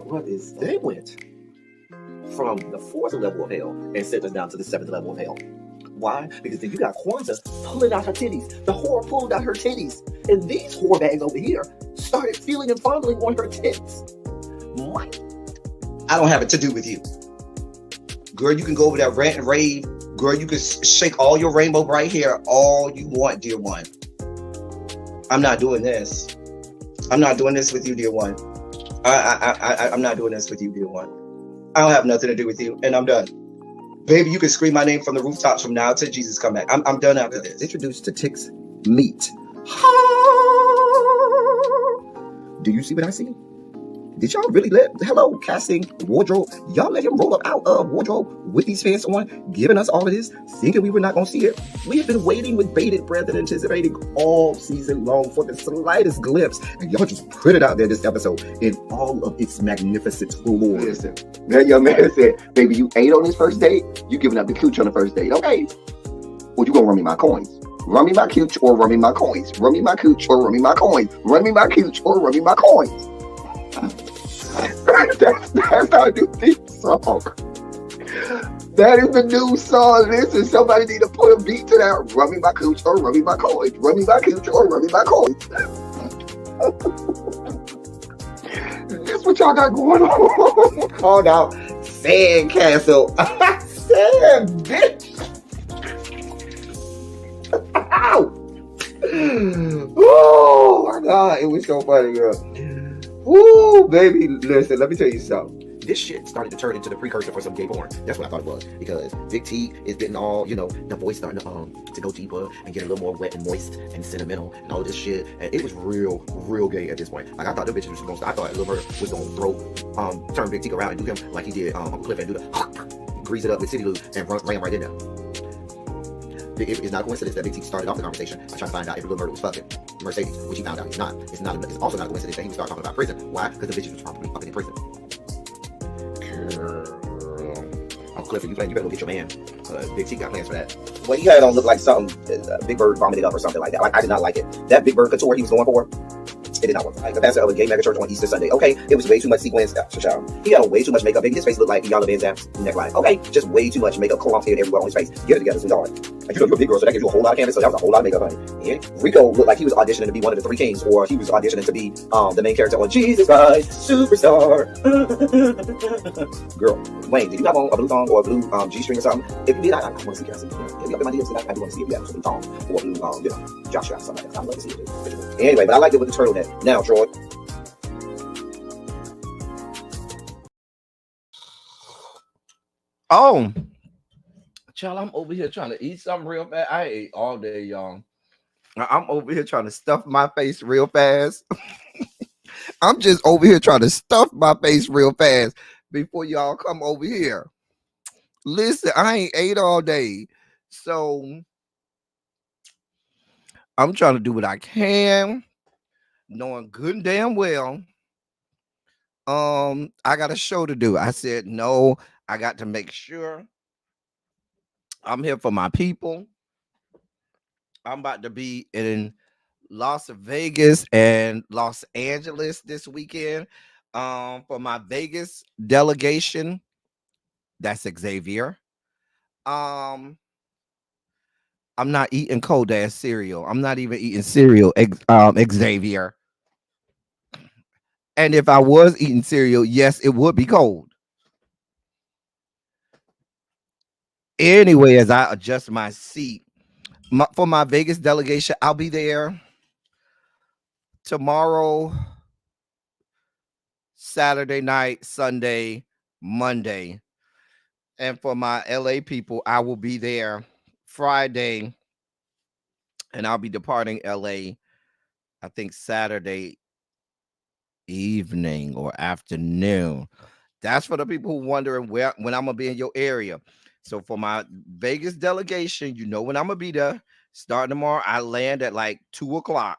What is they went from the fourth level of hell and sent us down to the seventh level of hell. Why? Because then you got Kwanzaa pulling out her titties. The whore pulled out her titties. And these whore bags over here started feeling and fondling on her tits. What? I don't have it to do with you. Girl, you can go over there, rant and rave. Girl, you can shake all your rainbow bright hair all you want, dear one. I'm not doing this. I'm not doing this with you, dear one. I'm not doing this with you, dear one. I don't have nothing to do with you, and I'm done. Baby, you can scream my name from the rooftops from now till Jesus come back. I'm done after this. Introduced to Tick's meat. Do you see what I see? Did y'all really let, hello, casting, wardrobe, y'all let him roll up out of wardrobe with these fans on, giving us all of this, thinking we were not going to see it? We have been waiting with bated breath and anticipating all season long for the slightest glimpse, and y'all just put it out there this episode in all of its magnificent glory. Listen, that young man said, baby, you ate on this first date, you giving up the cooch on the first date, okay? Well, you gonna run me my coins. Run me my cooch or run me my coins. Run me my cooch or run me my coins. Run me my cooch or run me my coins. That's our new theme song. That is the new song. Listen, somebody need to put a beat to that. Run me my cooch or run me my coins. Run me my cooch or run me my coins. That's what y'all got going on. Called out Sandcastle. Sand, bitch. Ow. Oh my God, it was so funny, girl. Woo, baby, listen, let me tell you something. This shit started to turn into the precursor for some gay porn. That's what I thought it was. Because Big T is getting all, the voice starting to go deeper and get a little more wet and moist and sentimental and all this shit. And it was real gay at this point. Like, I thought the bitches was going to, I thought Lil Bird was going to turn Big T around and do him like he did Uncle Cliff and do the grease it up with City Lou and ran right in there. It's not a coincidence that Big T started off the conversation by trying to find out if Lil Bird was fucking Mercedes, which he found out he's not. It's also not a coincidence that he started talking about prison. Why? Because the bitches was probably fucking in prison. Girl. Uncle Cliff, you better go get your man. Big T got plans for that. Well, he had on look like something Big Bird vomited up or something like that. Like, I did not like it. That Big Bird couture he was going for, it did not work. Like the pastor of a gay mega church on Easter Sunday. Okay, it was way too much sequins. He had on way too much makeup. Baby, his face looked like Iyanla Vanzant's neckline. Okay, just way too much makeup, clumped in everywhere on his face. Get it together, sweetheart. Like, you're a big girl, so that gives you a whole lot of canvas. So that was a whole lot of makeup, honey. And Rico looked like he was auditioning to be one of the three kings, or he was auditioning to be the main character on Jesus Christ Superstar. Girl, Wayne, did you have on a blue thong or a blue G-string or something? If you did, I want to see. Can I see? Hit me up in my DMs. I do want to see if you have a blue thong or a blue, jock strap or something like that. I'd love to see it. Anyway, but I liked it with the turtleneck. Now, Troy. Oh, child, I'm over here trying to eat something real fast. I ate all day, y'all. I'm over here trying to stuff my face real fast. I'm just over here trying to stuff my face real fast before y'all come over here. Listen, I ain't ate all day. So I'm trying to do what I can, knowing good and damn well. I got a show to do. I said, no, I got to make sure I'm here for my people. I'm about to be in Las Vegas and Los Angeles this weekend for my Vegas delegation. That's Xavier. I'm not eating cold ass cereal. I'm not even eating cereal, Xavier. And if I was eating cereal, yes, it would be cold. Anyway, as I adjust my seat for my Vegas delegation, I'll be there tomorrow, Saturday night, Sunday, Monday. And for my LA people, I will be there Friday, and I'll be departing LA, I think Saturday evening or afternoon. That's for the people who wondering when I'm gonna be in your area. So for my Vegas delegation, you know when I'm gonna be there. Starting tomorrow, I land at like 2:00.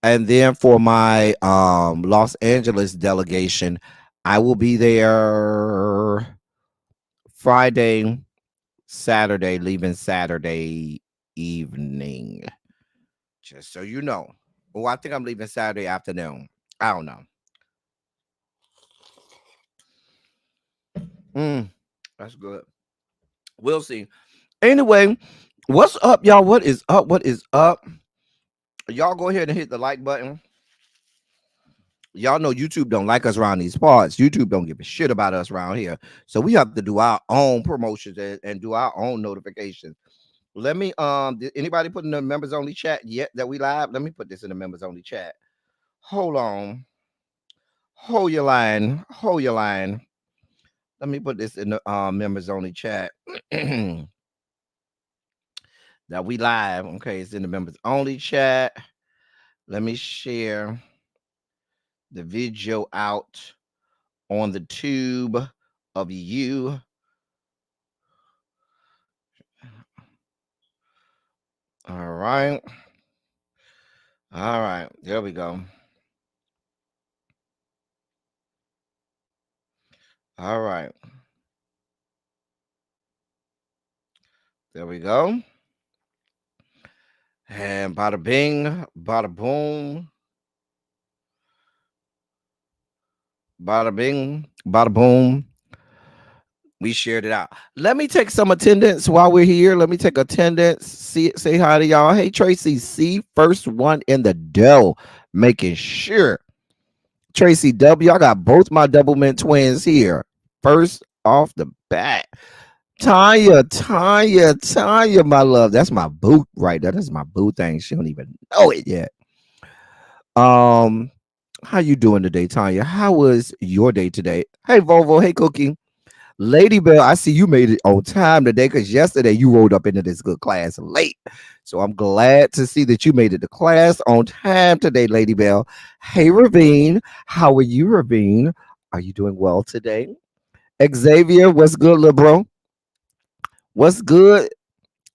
And then for my Los Angeles delegation, I will be there Friday, Saturday, leaving Saturday evening. Just so you know. Oh, I think I'm leaving Saturday afternoon. I don't know. Mm, that's good. We'll see. Anyway, what's up, y'all? What is up? What is up? Y'all go ahead and hit the like button. Y'all know YouTube don't like us around these parts. YouTube don't give a shit about us around here. So we have to do our own promotions and do our own notifications. Let me did anybody put in the members only chat yet that we live? Let me put this in the members only chat. Hold on. Hold your line. Hold your line. Let me put this in the members only chat. That we live. Okay, it's in the members only chat. Let me share the video out on the tube of you. All right. All right. There we go. All right. There we go. And bada bing, bada boom, bada bing, bada boom. We shared it out. Let me take some attendance while we're here. Let me take attendance. Say hi to y'all. Hey, Tracy C, first one in the dough, making sure. Tracy W, I got both my double mint twins here. First off the bat. Tanya, my love. That's my boot right there. That's my boot thing. She don't even know it yet. Um, how you doing today, Tanya? How was your day today? Hey, Volvo. Hey, Cookie. Lady Bell, I see you made it on time today because yesterday you rolled up into this good class late. So I'm glad to see that you made it to class on time today, Lady Bell. Hey, Ravine. How are you, Ravine? Are you doing well today? Xavier, what's good, little bro? What's good?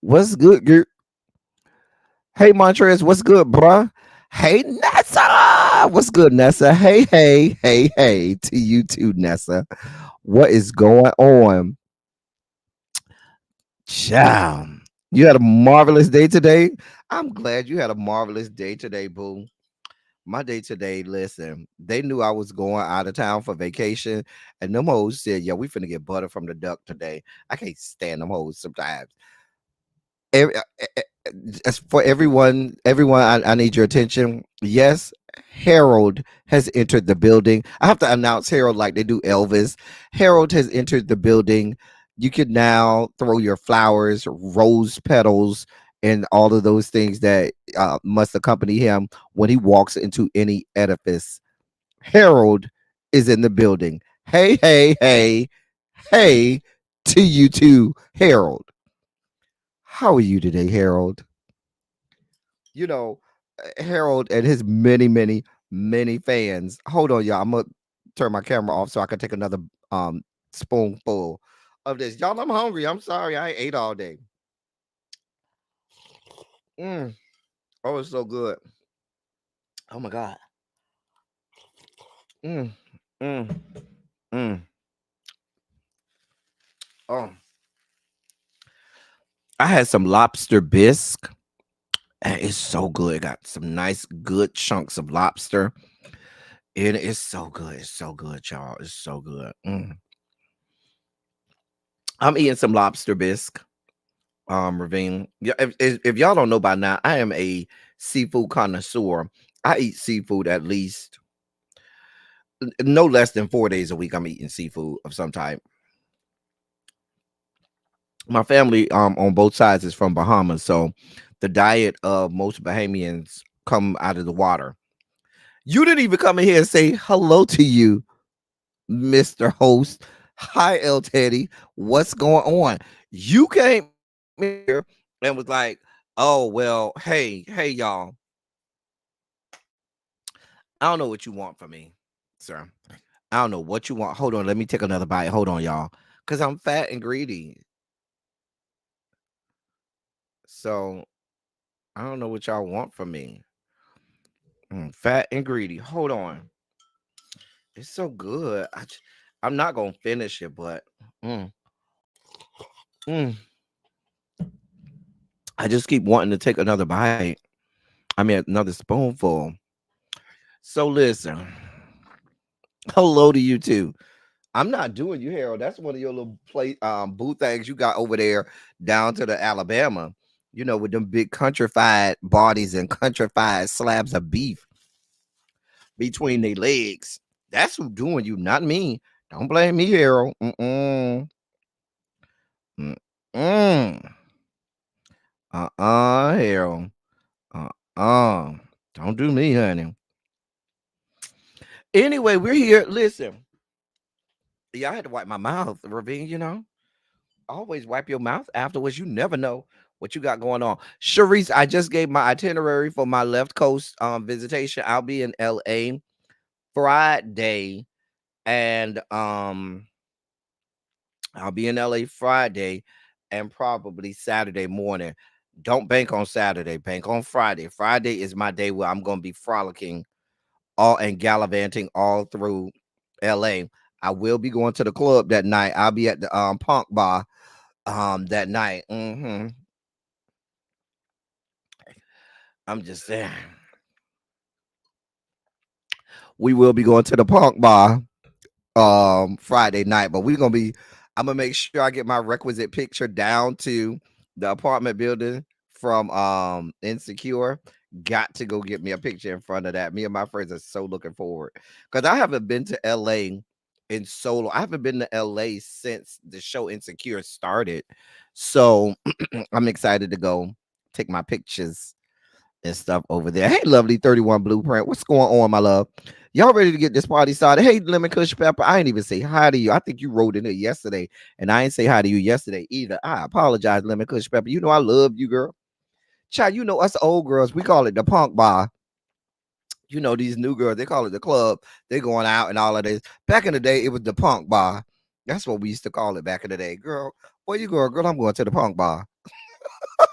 What's good, girl? Hey, Montrez, what's good, bruh? Hey, Nessa, what's good, Nessa? Hey, to you too, Nessa. What is going on? Ciao. You had a marvelous day today. I'm glad you had a marvelous day today, boo. My day today, listen, they knew I was going out of town for vacation, and them hoes said, yeah, we finna get butter from the duck today. I can't stand them hoes sometimes. As for everyone, I need your attention. Yes, Harold has entered the building. I have to announce Harold like they do Elvis. Harold has entered the building. You can now throw your flowers, rose petals, and all of those things that must accompany him when he walks into any edifice. Harold is in the building. Hey to you too, Harold. How are you today, Harold? You know, Harold and his many fans. Hold on, y'all. I'm gonna turn my camera off so I can take another um spoonful of this. Y'all, I'm hungry. I'm sorry. I ate all day. Mm. Oh, it's so good. Oh my god. Mm, mm, mm. Oh, I had some lobster bisque. And it's so good. It got some nice, good chunks of lobster. And it's so good. It's so good, y'all. It's so good. Mm. I'm eating some lobster bisque. Ravine. Yeah, if y'all don't know by now, I am a seafood connoisseur. I eat seafood at least no less than 4 days a week. I'm eating seafood of some type. My family on both sides is from Bahamas, so the diet of most Bahamians come out of the water. You didn't even come in here and say hello to you, Mr. Host. Hi, El Teddy. What's going on? You came here and was like, oh, well, hey, y'all. I don't know what you want from me, sir. I don't know what you want. Hold on. Let me take another bite. Hold on, y'all. Because I'm fat and greedy. So I don't know what y'all want from me. Fat and greedy. Hold on. It's so good. I'm not going to finish it, but mm, mm, I just keep wanting to take another bite. I mean, another spoonful. So listen, hello to you too. I'm not doing you, Harold. That's one of your little play boo things you got over there down to the Alabama. You know, with them big countrified bodies and countrified slabs of beef between their legs. That's who doing you, not me. Don't blame me, Harold. Mm-mm. Mm-mm. Harold. Uh-uh. Don't do me, honey. Anyway, we're here. Listen. Yeah, I had to wipe my mouth, Ravine, you know. Always wipe your mouth afterwards. You never know what you got going on. Sharice, I just gave my itinerary for my left coast visitation. I'll be in LA Friday, and I'll be in LA Friday and probably Saturday morning. Don't bank on Saturday, bank on Friday. Friday is my day where I'm gonna be frolicking all and gallivanting all through LA. I will be going to the club that night. I'll be at the punk bar that night. I'm just saying. We will be going to the punk bar Friday night, but I'm gonna make sure I get my requisite picture down to the apartment building from Insecure. Got to go get me a picture in front of that. Me and my friends are so looking forward because I haven't been to LA in solo. I haven't been to LA since the show Insecure started. So I'm excited to go take my pictures and stuff over there. Hey, lovely 31 Blueprint. What's going on, my love? Y'all ready to get this party started? Hey, Lemon Kush Pepper. I ain't even say hi to you. I think you wrote in it yesterday, and I ain't say hi to you yesterday either. I apologize, Lemon Kush Pepper. You know I love you, girl. Child, you know us old girls, we call it the punk bar. You know, these new girls, they call it the club. They going out and all of this. Back in the day, it was the punk bar. That's what we used to call it back in the day. Girl, where you going? Girl, I'm going to the punk bar.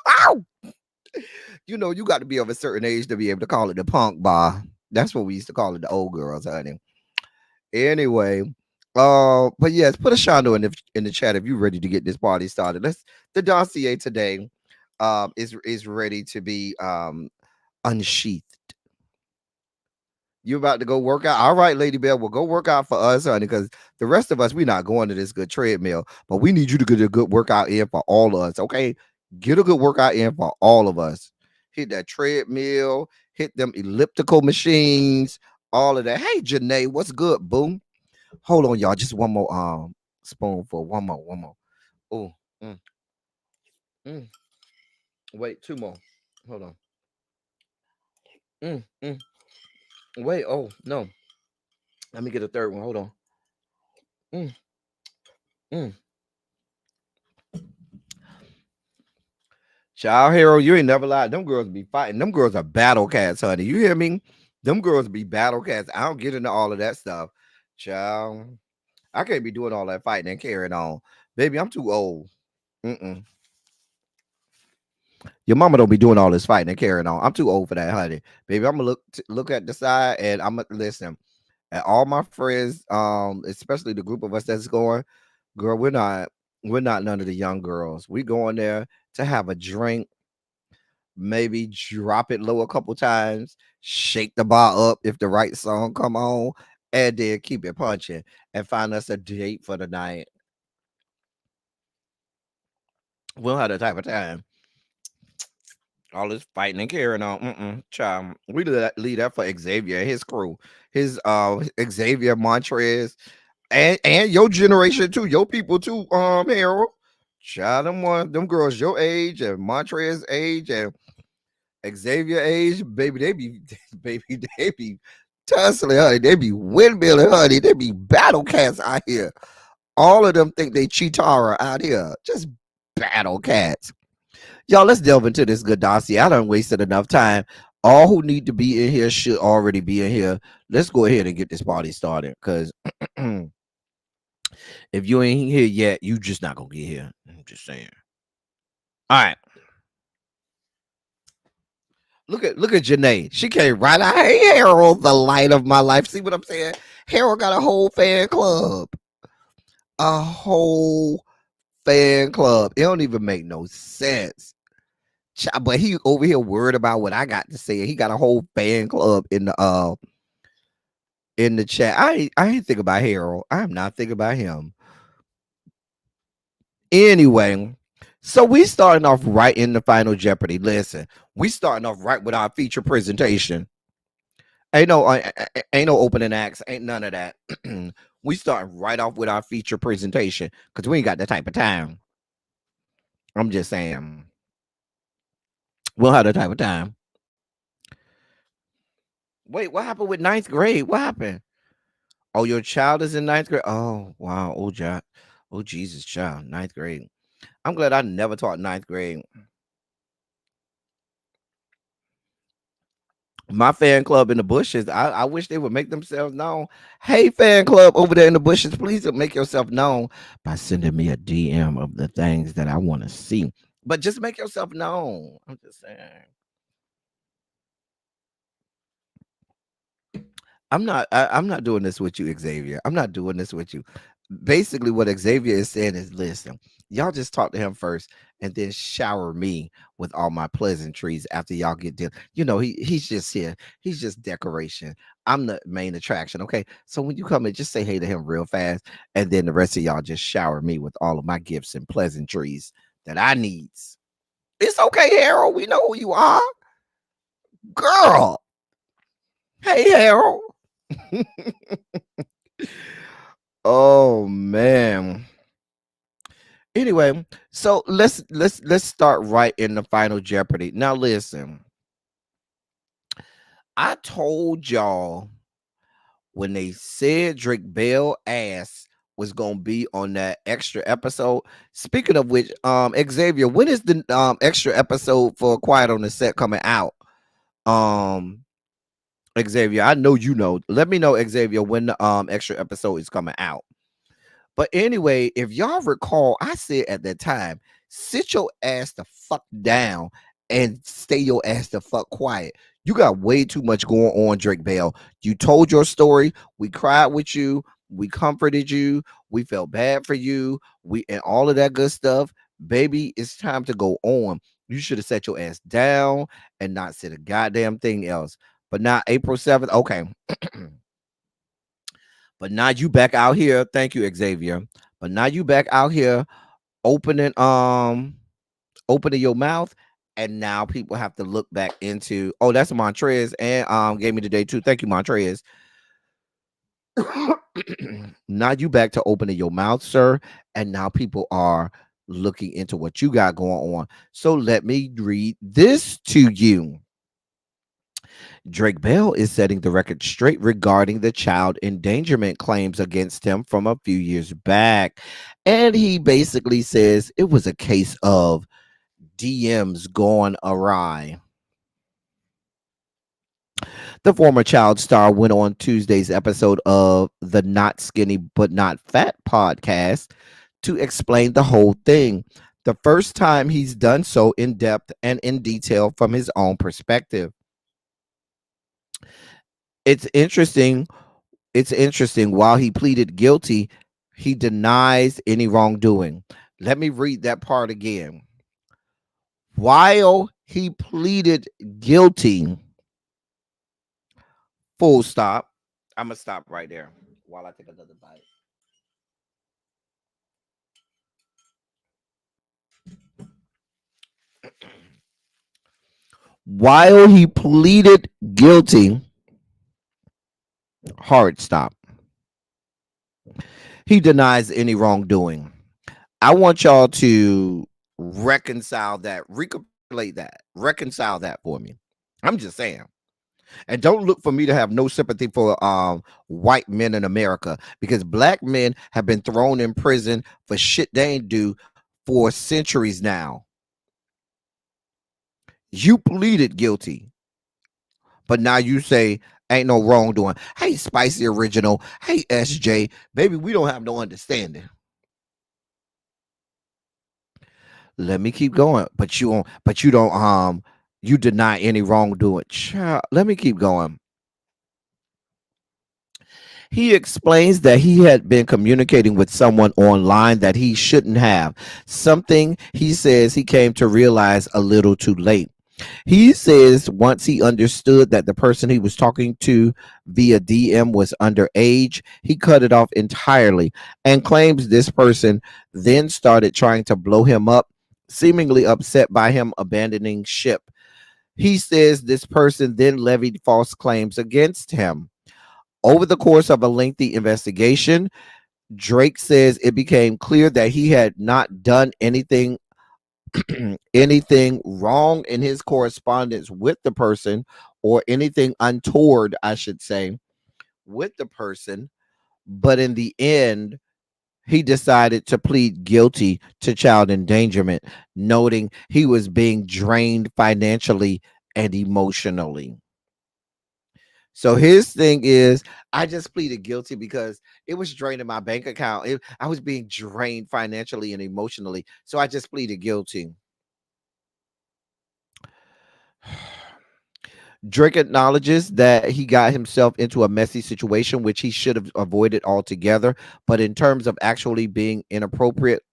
Ow! You know, you got to be of a certain age to be able to call it the punk bar. That's what we used to call it, the old girls, honey. Anyway, but yes, put a shando in the chat if you're ready to get this party started. The dossier today is ready to be unsheathed. You about to go work out? All right, Lady Bell, well, go work out for us, honey, because the rest of us, we're not going to this good treadmill, but we need you to get a good workout in for all of us, okay? Get a good workout in for all of us. Hit that treadmill, hit them elliptical machines, all of that. Hey, Janae, what's good, boom? Hold on, y'all. Just one more spoonful. One more. Oh, mm, mm. Wait, two more. Hold on. Mm, mm. Wait, oh no. Let me get a third one. Hold on. Mm, mm. Child hero, you ain't never lied. Them girls be fighting. Them girls are battle cats, honey. You hear me? Them girls be battle cats. I don't get into all of that stuff. Child, I can't be doing all that fighting and carrying on. Baby, I'm too old. Mm-mm. Your mama don't be doing all this fighting and carrying on. I'm too old for that, honey. Baby, I'm gonna look at the side and I'm gonna listen. And all my friends, especially the group of us that's going, girl, we're not none of the young girls. We going there to have a drink, maybe drop it low a couple times, shake the bar up if the right song come on, and then keep it punching and find us a date for the night. We don't have that type of time. All this fighting and carrying on. Child. We leave that for Xavier and his crew. His Xavier Montrez and your generation too, your people too, Harold. Child, them girls your age and Montrez age and Xavier age, baby, they be tussling, honey. They be windmilling, honey. They be battle cats out here. All of them think they Chitara out here. Just battle cats. Y'all, let's delve into this good dossier. I done wasted enough time. All who need to be in here should already be in here. Let's go ahead and get this party started. Because if you ain't here yet, you just not gonna get here. I'm just saying. All right. Look at Janae. She came right out. Hey, Harold, the light of my life. See what I'm saying? Harold got a whole fan club. A whole fan club. It don't even make no sense. But he over here worried about what I got to say. He got a whole fan club in the in the chat. I ain't thinking about Harold. I'm not thinking about him. Anyway, so we starting off right in the Final Jeopardy. Listen, we starting off right with our feature presentation. Ain't no opening acts. Ain't none of that. We starting right off with our feature presentation because we ain't got that type of time. I'm just saying, we'll have that type of time. Wait, what happened with ninth grade? What happened? Oh, your child is in ninth grade. Oh, wow. Oh, oh, Jesus, child, ninth grade. I'm glad I never taught ninth grade. My fan club in the bushes. I wish they would make themselves known. Hey, fan club over there in the bushes, please make yourself known by sending me a DM of the things that I want to see. But just make yourself known. I'm just saying. I'm not doing this with you, Xavier. I'm not doing this with you. Basically, what Xavier is saying is, listen, y'all just talk to him first and then shower me with all my pleasantries after y'all get done. You know, he's just here. He's just decoration. I'm the main attraction. Okay. So when you come in, just say hey to him real fast. And then the rest of y'all just shower me with all of my gifts and pleasantries that I needs. It's okay, Harold. We know who you are. Girl. Hey, Harold. Oh man. Anyway, so let's start right in the Final Jeopardy. Now listen, I told y'all when they said Drake Bell ass was gonna be on that extra episode. Speaking of which, Xavier, when is the extra episode for Quiet on the Set coming out? Um Xavier, I know you know. Let me know, Xavier, when the extra episode is coming out. But anyway, if y'all recall, I said at that time, sit your ass the fuck down and stay your ass the fuck quiet. You got way too much going on, Drake Bell. You told your story. We cried with you. We comforted you. We felt bad for you. We and all of that good stuff. Baby, it's time to go on. You should have set your ass down and not said a goddamn thing else. But now April 7th, okay. But now you back out here. Thank you, Xavier. But now you back out here opening opening your mouth, and now people have to look back into. Oh, that's Montrez, and gave me the day too. Thank you, Montrez. Now you back to opening your mouth, sir, and now people are looking into what you got going on. So let me read this to you. Drake Bell is setting the record straight regarding the child endangerment claims against him from a few years back. And he basically says it was a case of DMs gone awry. The former child star went on Tuesday's episode of the Not Skinny But Not Fat podcast to explain the whole thing. The first time he's done so in depth and in detail from his own perspective. It's interesting. While he pleaded guilty, he denies any wrongdoing. Let me read that part again. While he pleaded guilty, full stop. I'm going to stop right there while I take another bite. While he pleaded guilty, hard stop. He denies any wrongdoing. I want y'all to reconcile that, recapitulate that, reconcile that for me. I'm just saying. And don't look for me to have no sympathy for white men in America, because black men have been thrown in prison for shit they ain't do for centuries now. You pleaded guilty, but now you say ain't no wrongdoing. Hey, Spicy Original. Hey, SJ. Baby, we don't have no understanding. Let me keep going. But you don't you deny any wrongdoing. Child, let me keep going. He explains that he had been communicating with someone online that he shouldn't have. Something he says he came to realize a little too late. He says once he understood that the person he was talking to via DM was underage, he cut it off entirely and claims this person then started trying to blow him up, seemingly upset by him abandoning ship. He says this person then levied false claims against him. Over the course of a lengthy investigation, Drake says it became clear that he had not done anything anything wrong in his correspondence with the person or anything untoward, I should say, with the person. But in the end, he decided to plead guilty to child endangerment, noting he was being drained financially and emotionally. So his thing is, I just pleaded guilty because it was draining my bank account. I was being drained financially and emotionally. So I just pleaded guilty. Drake acknowledges that he got himself into a messy situation, which he should have avoided altogether. But in terms of actually being inappropriate,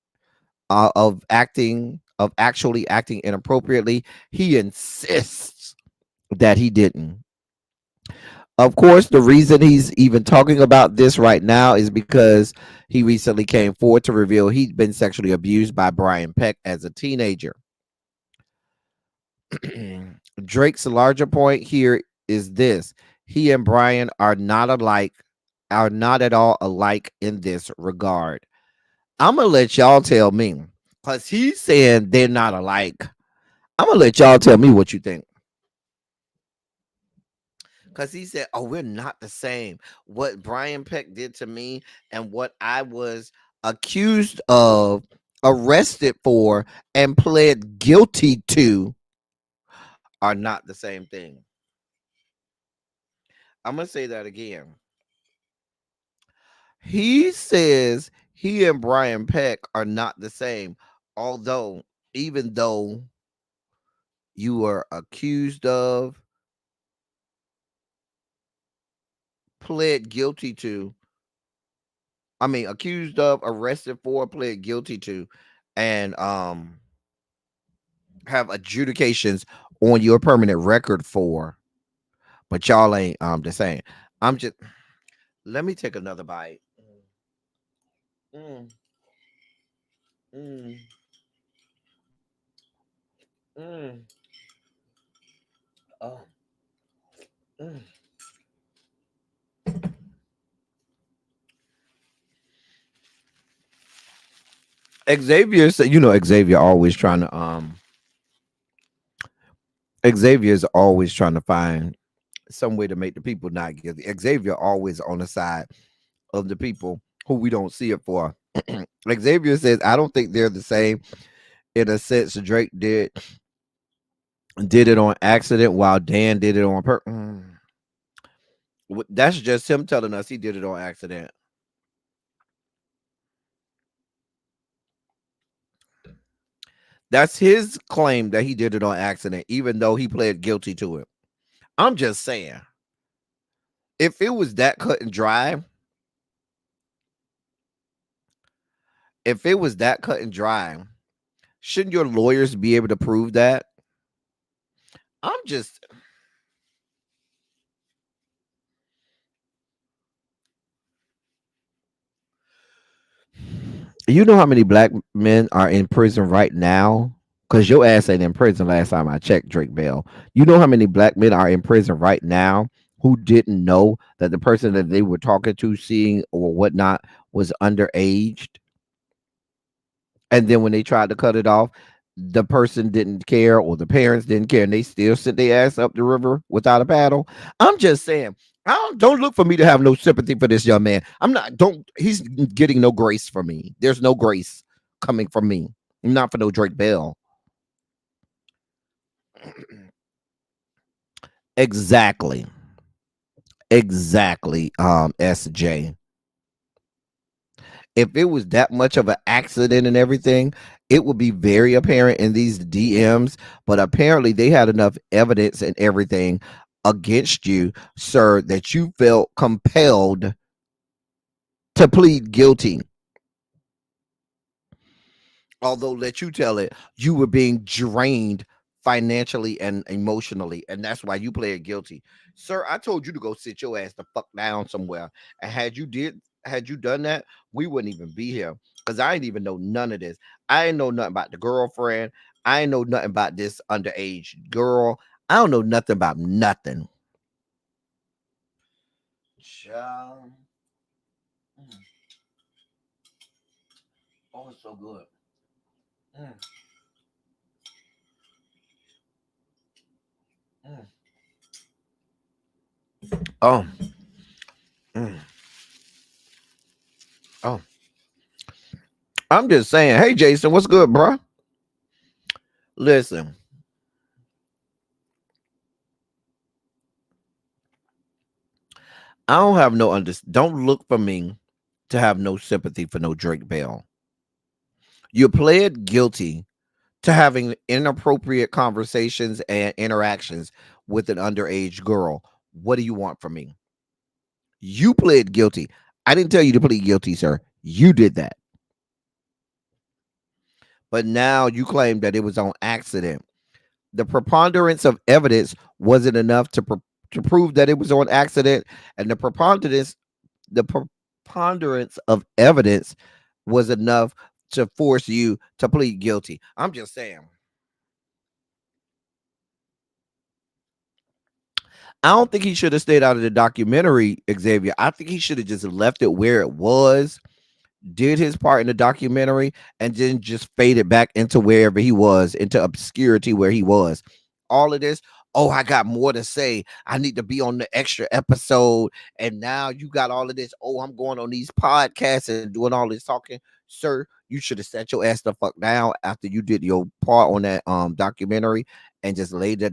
of actually acting inappropriately, he insists that he didn't. Of course, the reason he's even talking about this right now is because he recently came forward to reveal he'd been sexually abused by Brian Peck as a teenager. Drake's larger point here is this: he and Brian are not at all alike in this regard. I'm gonna let y'all tell me, because he's saying they're not alike. I'm gonna let y'all tell me what you think. Because he said, "Oh, we're not the same. What Brian Peck did to me and what I was accused of, arrested for, and pled guilty to are not the same thing." I'm gonna say that again. He says he and Brian Peck are not the same, although even though you are accused of, pled guilty to, accused of, arrested for, pled guilty to, and have adjudications on your permanent record for, but y'all ain't the same. I'm just Let me take another bite. Mm, mm, mm, oh, mm. Xavier said, Xavier always trying to Xavier's always trying to find some way to make the people not guilty. Xavier always on the side of the people who we don't see it for. Xavier says, I don't think they're the same in a sense. Drake did it on accident while Dan did it on purpose. That's just him telling us he did it on accident. That's his claim that he did it on accident, even though he pled guilty to it. I'm just saying, if it was that cut and dry, if it was that cut and dry, shouldn't your lawyers be able to prove that? I'm just, you know how many black men are in prison right now? Because your ass ain't in prison last time I checked, Drake Bell. You know how many black men are in prison right now who didn't know that the person that they were talking to, seeing, or whatnot was underage? And then when they tried to cut it off, the person didn't care or the parents didn't care and they still sent their ass up the river without a paddle. I'm just saying, don't look for me to have no sympathy for this young man. I'm not, don't, he's getting no grace from me. There's no grace coming from me. Not for no Drake Bell. Exactly. Exactly. SJ. If it was that much of an accident and everything, it would be very apparent in these DMs. But apparently, they had enough evidence and everything against you, sir, that you felt compelled to plead guilty. Although, let you tell it, you were being drained financially and emotionally, and that's why you pled guilty. Sir, I told you to go sit your ass the fuck down somewhere. And had you done that, we wouldn't even be here. Because I ain't even know none of this. I ain't know nothing about the girlfriend. I ain't know nothing about this underage girl. I don't know nothing about nothing. Child. Mm. Oh, it's so good. Mm, mm. Oh, mm. Oh, I'm just saying. Hey, Jason, what's good, bro? Listen, I don't have no under. Don't look for me to have no sympathy for no Drake Bell. You pled guilty to having inappropriate conversations and interactions with an underage girl. What do you want from me? You pled guilty. I didn't tell you to plead guilty, sir. You did that. But now you claim that it was on accident. The preponderance of evidence wasn't enough to prove that it was on accident, and the preponderance of evidence was enough to force you to plead guilty. I'm just saying. I don't think he should have stayed out of the documentary, Xavier. I think he should have just left it where it was, did his part in the documentary, and then just faded back into wherever he was, into obscurity where he was. All of this, oh, I got more to say. I need to be on the extra episode. And now you got all of this. Oh, I'm going on these podcasts and doing all this talking. Sir, you should have sat your ass the fuck down after you did your part on that documentary and just laid it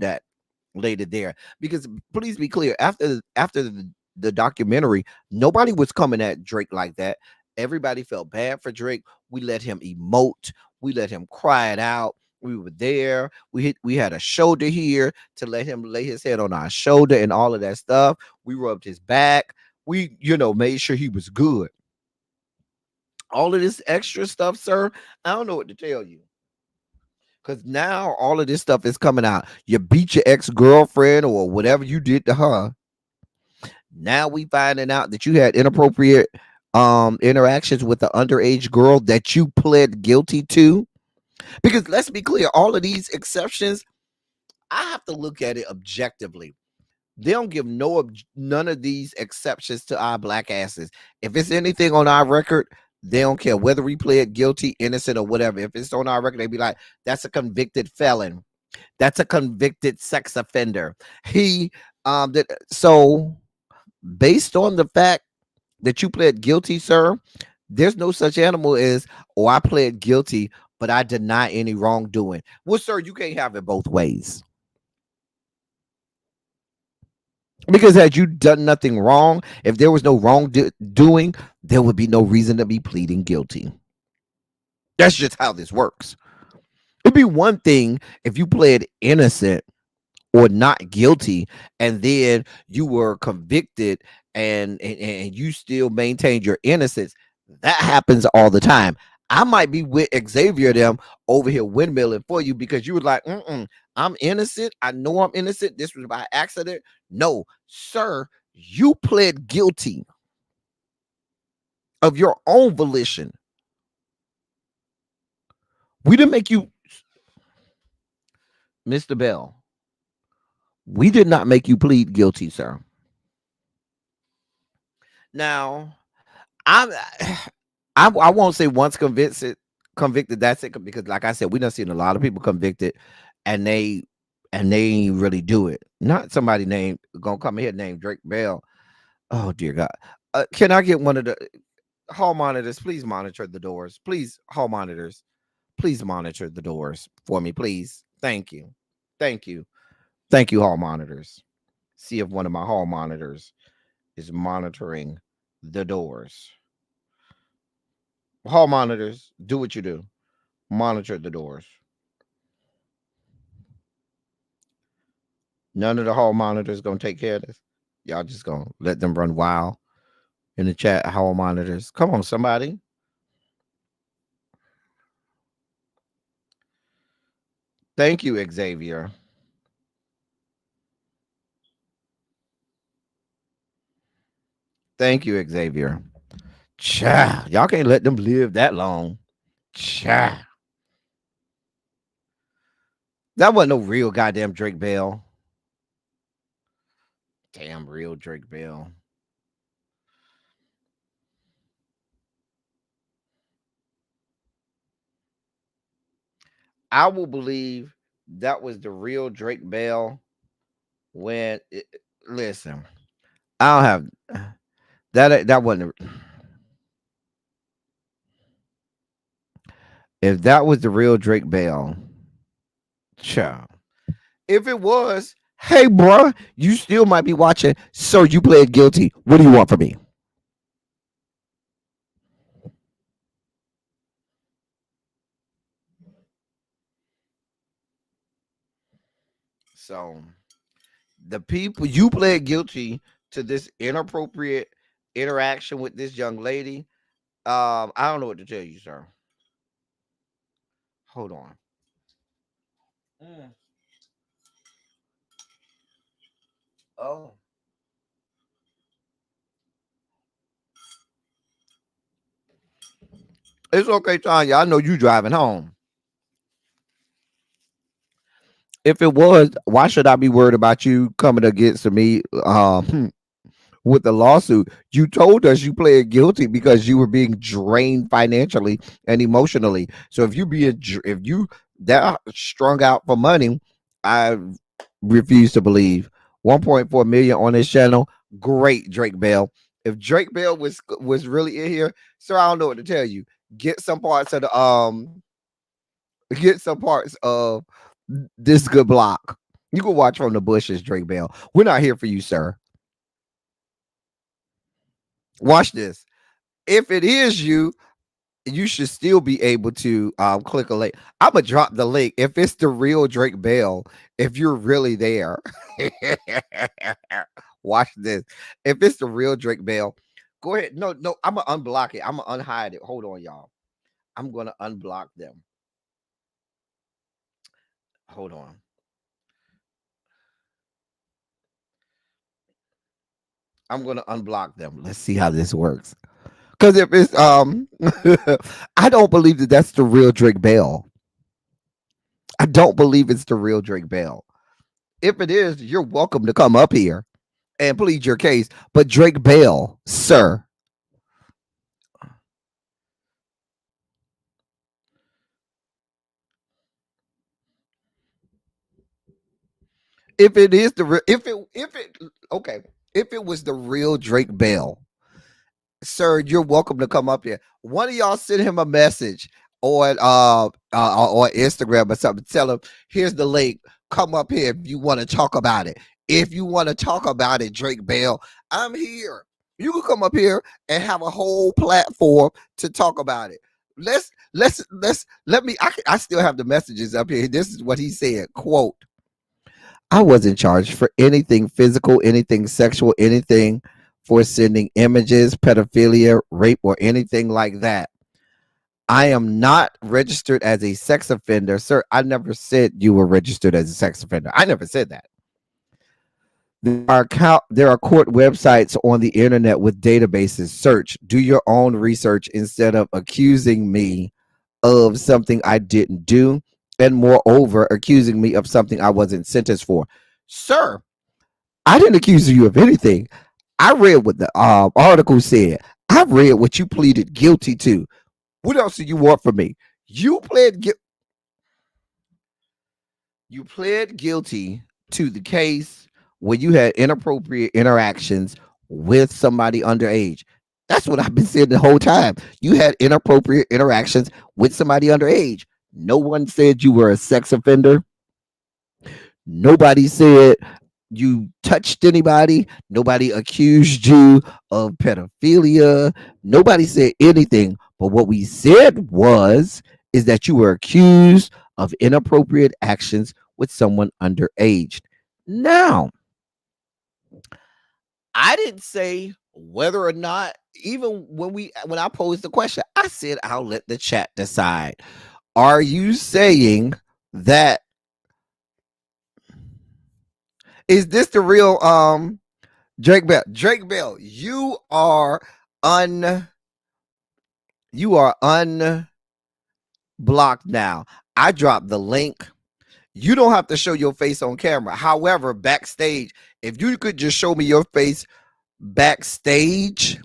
there. Because please be clear, after the documentary, nobody was coming at Drake like that. Everybody felt bad for Drake. We let him emote. We let him cry it out. We were there. We had a shoulder here to let him lay his head on our shoulder and all of that stuff. We rubbed his back. We, made sure he was good. All of this extra stuff, sir, I don't know what to tell you. Because now all of this stuff is coming out. You beat your ex-girlfriend or whatever you did to her. Now we finding out that you had inappropriate interactions with the underage girl that you pled guilty to. Because let's be clear, all of these exceptions, I have to look at it objectively. They don't give none of these exceptions to our black asses. If it's anything on our record, they don't care whether we pled guilty, innocent, or whatever. If it's on our record, they be like, that's a convicted felon. That's a convicted sex offender. So based on the fact that you pled guilty, sir, there's no such animal as, oh, I pled guilty, but I deny any wrongdoing. Well, sir, you can't have it both ways. Because had you done nothing wrong, if there was no wrongdoing, there would be no reason to be pleading guilty. That's just how this works. It'd be one thing if you pled innocent or not guilty, and then you were convicted and you still maintained your innocence. That happens all the time. I might be with Xavier them over here windmilling for you because you were like, I'm innocent. I know I'm innocent. This was by accident. No, sir, you pled guilty of your own volition. We didn't make you, Mr. Bell. We did not make you plead guilty, sir. Now, I won't say once convicted, that's it, because like I said, we done seen a lot of people convicted and they ain't really do it. Not somebody named gonna come here named Drake Bell. Oh dear God. Can I get one of the hall monitors? Please monitor the doors. Please, hall monitors. Please monitor the doors for me, please. Thank you. Thank you. Thank you, hall monitors. See if one of my hall monitors is monitoring the doors. Hall monitors, do what you do. Monitor the doors. None of the hall monitors gonna take care of this. Y'all just gonna let them run wild in the chat. Hall monitors, come on, somebody. Thank you, Xavier. Thank you, Xavier. Cha, y'all can't let them live that long. Cha, that wasn't no real goddamn Drake Bell. Damn real Drake Bell. I will believe that was the real Drake Bell when listen, I don't have that wasn't if that was the real Drake Bell, child. If it was, hey bruh, you still might be watching. Sir, you pled guilty. What do you want from me? So the people you pled guilty to this inappropriate interaction with this young lady. I don't know what to tell you, sir. Hold on. Mm. Oh, it's okay, Tanya. I know you driving home. If it was, why should I be worried about you coming against me? With the lawsuit, you told us you pled guilty because you were being drained financially and emotionally. So if if you that strung out for money, I refuse to believe 1.4 million on this channel. Great, Drake Bell. If Drake Bell was really in here, sir, I don't know what to tell you. Get some parts of the get some parts of this good block. You can watch from the bushes, Drake Bell. We're not here for you, sir. Watch this. If it is you, you should still be able to click a link. I'm gonna drop the link if it's the real Drake Bell. If you're really there, watch this. If it's the real Drake Bell, go ahead. No, no, I'm gonna unblock it. I'm gonna unhide it. Hold on, y'all. I'm gonna unblock them. Hold on. I'm gonna unblock them. Let's see how this works. Because if it's I don't believe that that's the real Drake Bell. I don't believe it's the real Drake Bell. If it is, you're welcome to come up here and plead your case. But Drake Bell, sir, if it is the real, if it okay, if it was the real Drake Bell, sir, you're welcome to come up here. One of y'all send him a message on or Instagram or something. Tell him here's the link. Come up here if you want to talk about it. If you want to talk about it, Drake Bell, I'm here. You can come up here and have a whole platform to talk about it. Let me. I still have the messages up here. This is what he said. Quote: I wasn't charged for anything physical, anything sexual, anything for sending images, pedophilia, rape, or anything like that. I am not registered as a sex offender. Sir, I never said you were registered as a sex offender. I never said that. There are court websites on the internet with databases. Search, do your own research instead of accusing me of something I didn't do, and moreover, accusing me of something I wasn't sentenced for. Sir, I didn't accuse you of anything. I read what the article said. I read what you pleaded guilty to. What else do you want from me? You pled you pled guilty to the case where you had inappropriate interactions with somebody underage. That's what I've been saying the whole time. You had inappropriate interactions with somebody underage. No one said you were a sex offender. Nobody said you touched anybody. Nobody accused you of pedophilia. Nobody said anything. But what we said is that you were accused of inappropriate actions with someone underage. Now, I didn't say whether or not, even when I posed the question, I said I'll let the chat decide. Are you saying that Is this the real Drake Bell? Drake Bell, un you are unblocked now. I dropped the link. You don't have to show your face on camera. However, backstage, if you could just show me your face backstage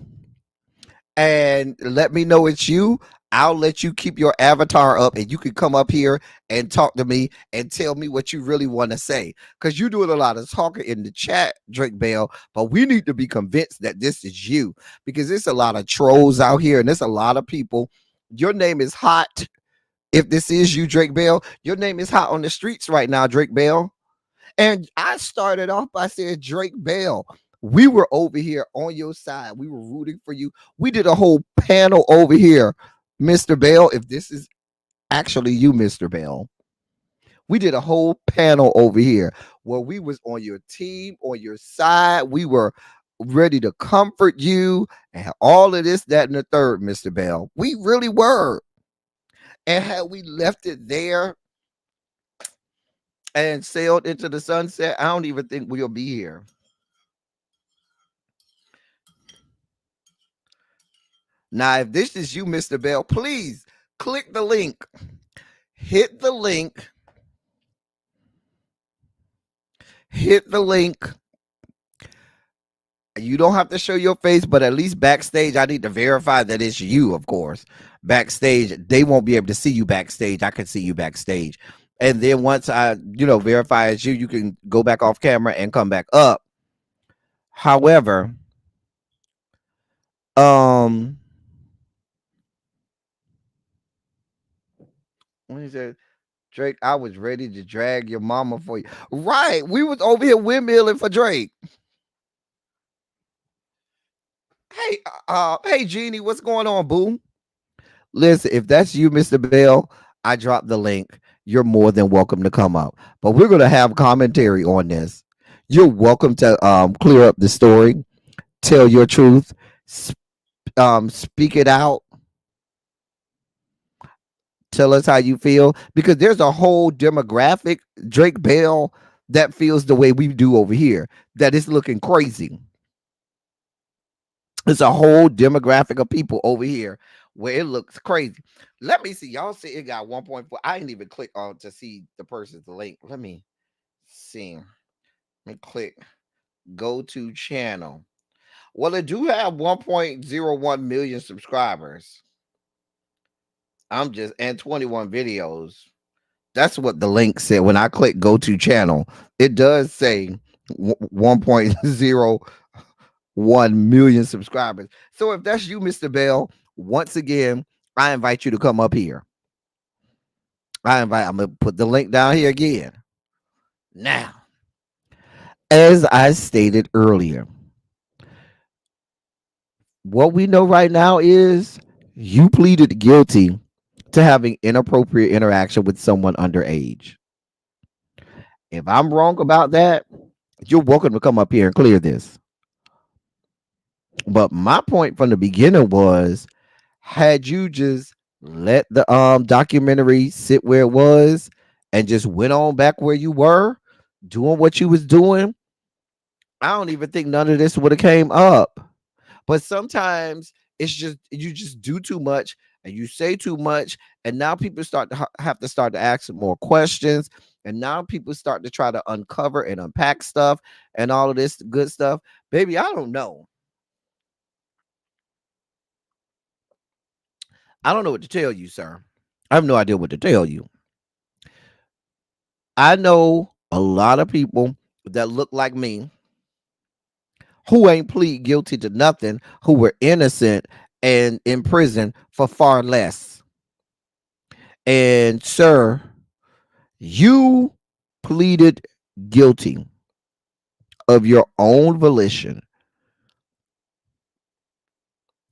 and let me know it's you, I'll let you keep your avatar up and you can come up here and talk to me and tell me what you really want to say. Because you're doing a lot of talking in the chat, Drake Bell, but we need to be convinced that this is you because there's a lot of trolls out here and there's a lot of people. Your name is hot. If this is you, Drake Bell, your name is hot on the streets right now, Drake Bell. And I started off by saying, Drake Bell, we were over here on your side. We were rooting for you. We did a whole panel over here, Mr. Bell. If this is actually you, Mr. Bell, we did a whole panel over here where we was on your team, on your side. We were ready to comfort you and all of this, that, and the third, Mr. Bell. We really were. And had we left it there and sailed into the sunset, I don't even think we'll be here. Now, if this is you, Mr. Bell, please click the link. Hit the link. Hit the link. You don't have to show your face, but at least backstage, I need to verify that it's you, of course. Backstage, they won't be able to see you backstage. I can see you backstage. And then once I, verify it's you, you can go back off camera and come back up. However, what he said, Drake, I was ready to drag your mama for you. Right. We was over here windmilling for Drake. Hey, Jeannie, what's going on, boo? Listen, if that's you, Mr. Bell, I dropped the link. You're more than welcome to come up. But we're going to have commentary on this. You're welcome to clear up the story, tell your truth, speak it out. Tell us how you feel, because there's a whole demographic, Drake Bell, that feels the way we do over here, that is looking crazy. It's a whole demographic of people over here where it looks crazy. Let me see. Y'all see it got 1.4. I didn't even click on to see the person's link. Let me see. Let me click go to channel. Well, it do have 1.01 million subscribers. And 21 videos. That's what the link said. When I click go to channel, it does say 1.01 million subscribers. So if that's you, Mr. Bell, once again, I invite you to come up here. I'm going to put the link down here again. Now, as I stated earlier, what we know right now is you pleaded guilty to having inappropriate interaction with someone underage. If I'm wrong about that, you're welcome to come up here and clear this. But my point from the beginning was, had you just let the documentary sit where it was and just went on back where you were doing what you was doing, I don't even think none of this would have came up. But sometimes it's just you just do too much and you say too much, and now people start to have to start to ask more questions, and now people start to try to uncover and unpack stuff and all of this good stuff. Baby, I don't know. I don't know what to tell you, sir. I have no idea what to tell you. I know a lot of people that look like me who ain't plead guilty to nothing, who were innocent and in prison for far less. And sir, you pleaded guilty of your own volition.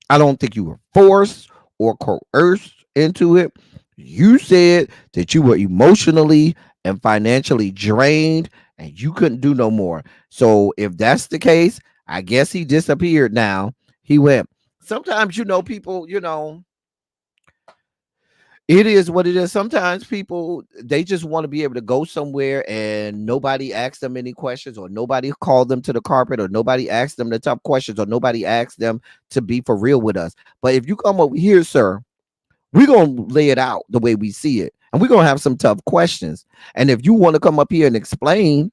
I don't think you were forced or coerced into it. You said that you were emotionally and financially drained and you couldn't do no more. So if that's the case, I guess he disappeared now. He went. Sometimes, people, It is what it is. Sometimes people they just want to be able to go somewhere and nobody asks them any questions, or nobody called them to the carpet, or nobody asked them the tough questions, or nobody asked them to be for real with us. But if you come over here, sir, we're gonna lay it out the way we see it. And we're gonna have some tough questions. And if you want to come up here and explain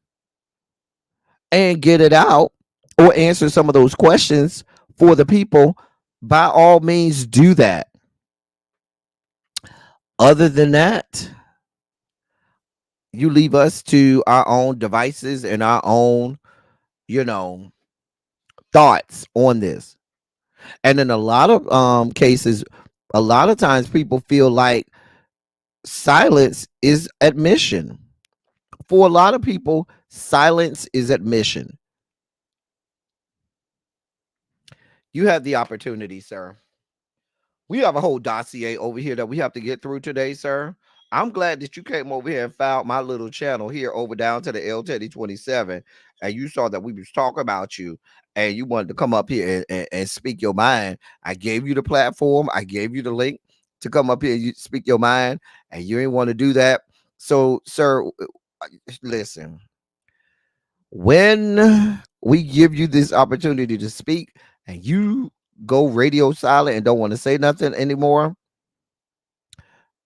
and get it out or answer some of those questions for the people, by all means do that. Other than that, you leave us to our own devices and our own, you know, thoughts on this. And in a lot of cases, a lot of times people feel like silence is admission. For a lot of people, silence is admission. You have the opportunity, sir. We have a whole dossier over here that we have to get through today, sir. I'm glad that you came over here and found my little channel here over down to the L Teddy 27, and you saw that we was talking about you, and you wanted to come up here and speak your mind. I gave you the platform. I gave you the link to come up here and you speak your mind, and you didn't want to do that. So, sir, listen. When we give you this opportunity to speak and you go radio silent and don't want to say nothing anymore,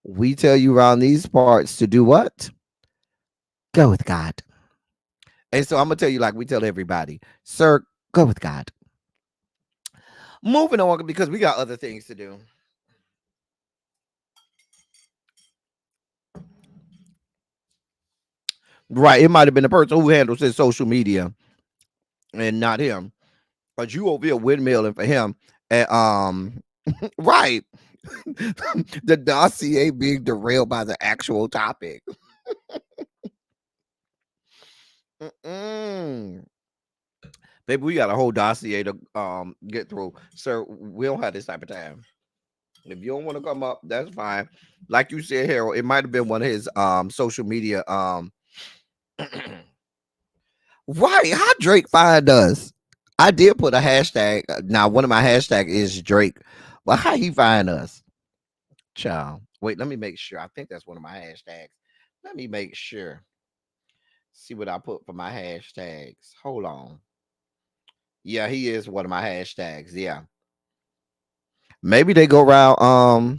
we tell you around these parts to do what? Go with God. And so I'm going to tell you like we tell everybody, sir, go with God. Moving on because we got other things to do. Right. It might have been the person who handles his social media and not him. But you over here windmilling for him. And right. The dossier being derailed by the actual topic. Baby, we got a whole dossier to get through. Sir, we don't have this type of time. If you don't want to come up, that's fine. Like you said, Harold, it might have been one of his social media right. How Drake find us? I did put a hashtag. Now, one of my hashtag is Drake, but how he find us? Child. Wait, let me make sure. I think that's one of my hashtags. Let me make sure. See what I put for my hashtags. Hold on. Yeah, he is one of my hashtags. Yeah. Maybe they go around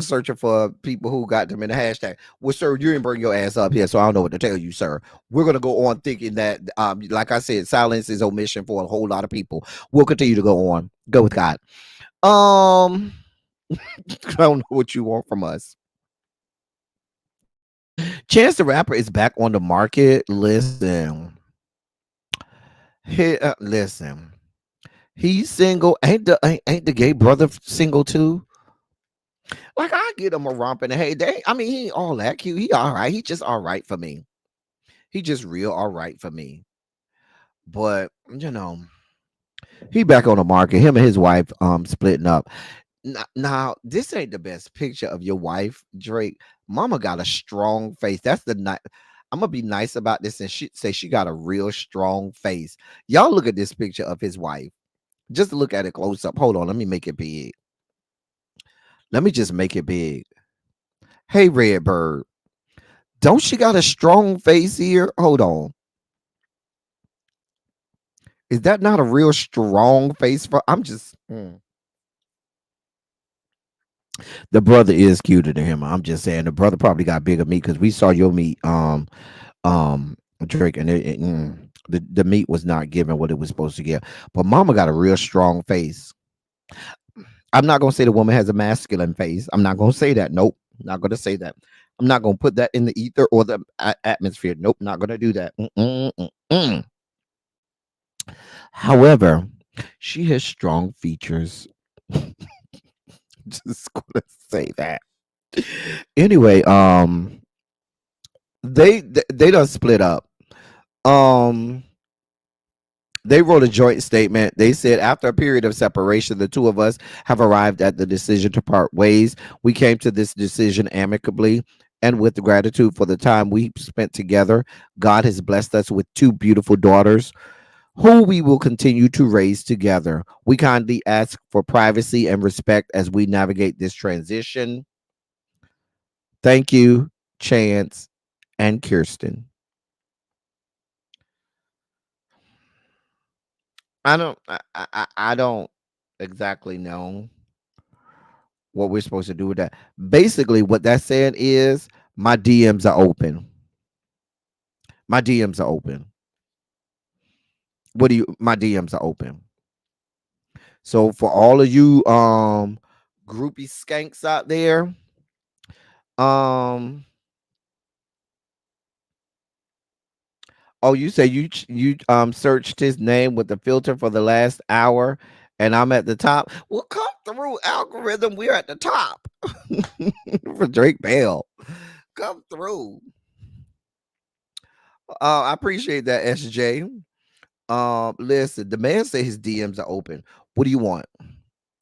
searching for people who got them in the hashtag. Well, sir, you didn't bring your ass up here, so I don't know what to tell you, sir. We're gonna go on thinking that like I said, silence is omission for a whole lot of people. We'll continue to go on. Go with God. I don't know what you want from us. Chance the Rapper is back on the market. Listen. Listen. He's single. Ain't the gay brother single too? Like I get him a romp in the heyday. I mean, he ain't all that cute. He all right. He just all right for me. He just real all right for me. But he back on the market. Him and his wife splitting up. Now, this ain't the best picture of your wife, Drake. Mama got a strong face. That's the night. I'm gonna be nice about this and say she got a real strong face. Y'all look at this picture of his wife. Just look at it close up. Hold on, let me make it big. Let me just make it big. Hey, Redbird, don't she got a strong face here? Hold on. Is that not a real strong face for? I'm just. The brother is cuter than him. I'm just saying the brother probably got bigger meat because we saw your meat, Drake, and the meat was not giving what it was supposed to give. But Mama got a real strong face. I'm not gonna say the woman has a masculine face. I'm not gonna say that. Nope, not gonna say that. I'm not gonna put that in the ether or the atmosphere. Nope, not gonna do that. However, she has strong features. Just gonna say that. Anyway, they done split up. They wrote a joint statement. They said, after a period of separation, the two of us have arrived at the decision to part ways. We came to this decision amicably and with gratitude for the time we spent together. God has blessed us with two beautiful daughters who we will continue to raise together. We kindly ask for privacy and respect as we navigate this transition. Thank you, Chance and Kirsten. I don't exactly know what we're supposed to do with that. Basically, what that said is my DMs are open. My DMs are open. What do you? My DMs are open. So for all of you groupie skanks out there, um oh, you say you searched his name with the filter for the last hour and I'm at the top. Well, come through, algorithm. We're at the top. For Drake Bell. Come through. I appreciate that, SJ. Listen, the man said his DMs are open. What do you want?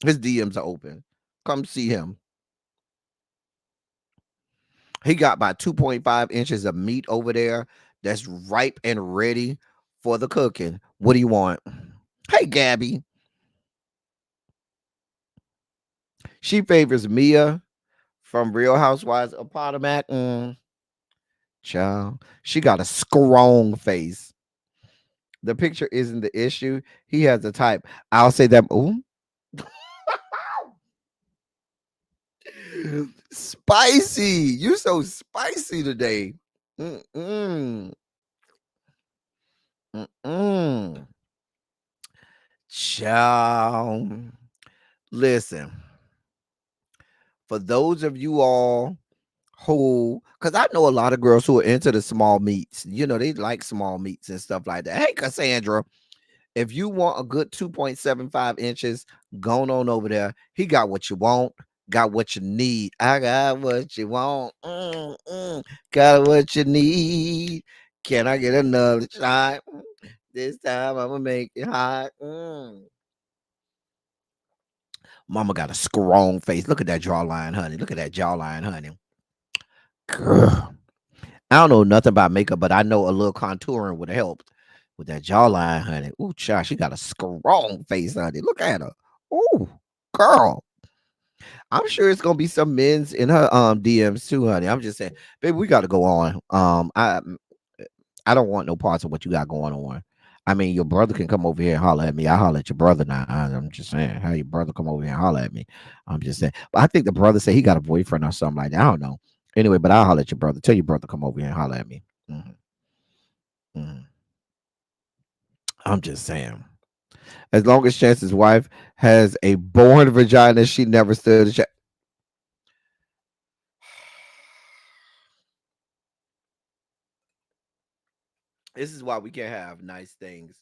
His DMs are open. Come see him. He got about 2.5 inches of meat over there that's ripe and ready for the cooking. What do you want? Hey, Gabby. She favors Mia from Real Housewives of Potomac. Child. She got a strong face. The picture isn't the issue. He has a type. I'll say that. Ooh. Spicy. You so spicy today. Mm-mm. Mm-mm. Child. Listen, for those of you all who, because I know a lot of girls who are into the small meats, they like small meats and stuff like that. Hey, Cassandra, if you want a good 2.75 inches, going on over there. He got what you want, got what you need. I got what you want, got what you need. Can I get another shot? This time I'm gonna make it hot. Mama got a strong face. Look at that jawline, honey. Look at that jawline, honey. Girl. I don't know nothing about makeup, but I know a little contouring would have helped with that jawline, honey. Ooh, child, she got a strong face, honey. Look at her. Ooh, girl. I'm sure it's gonna be some men's in her DMs too, honey. I'm just saying, baby, we gotta go on. I don't want no parts of what you got going on. I mean, your brother can come over here and holler at me. I holler at your brother now. I'm just saying, how your brother come over here and holler at me. I'm just saying. But I think the brother said he got a boyfriend or something like that. I don't know. Anyway, but I'll holler at your brother. Tell your brother come over here and holler at me. Mhm, mhm. I'm just saying. As long as Chance's wife has a born vagina, she never stood a chance. This is why we can't have nice things.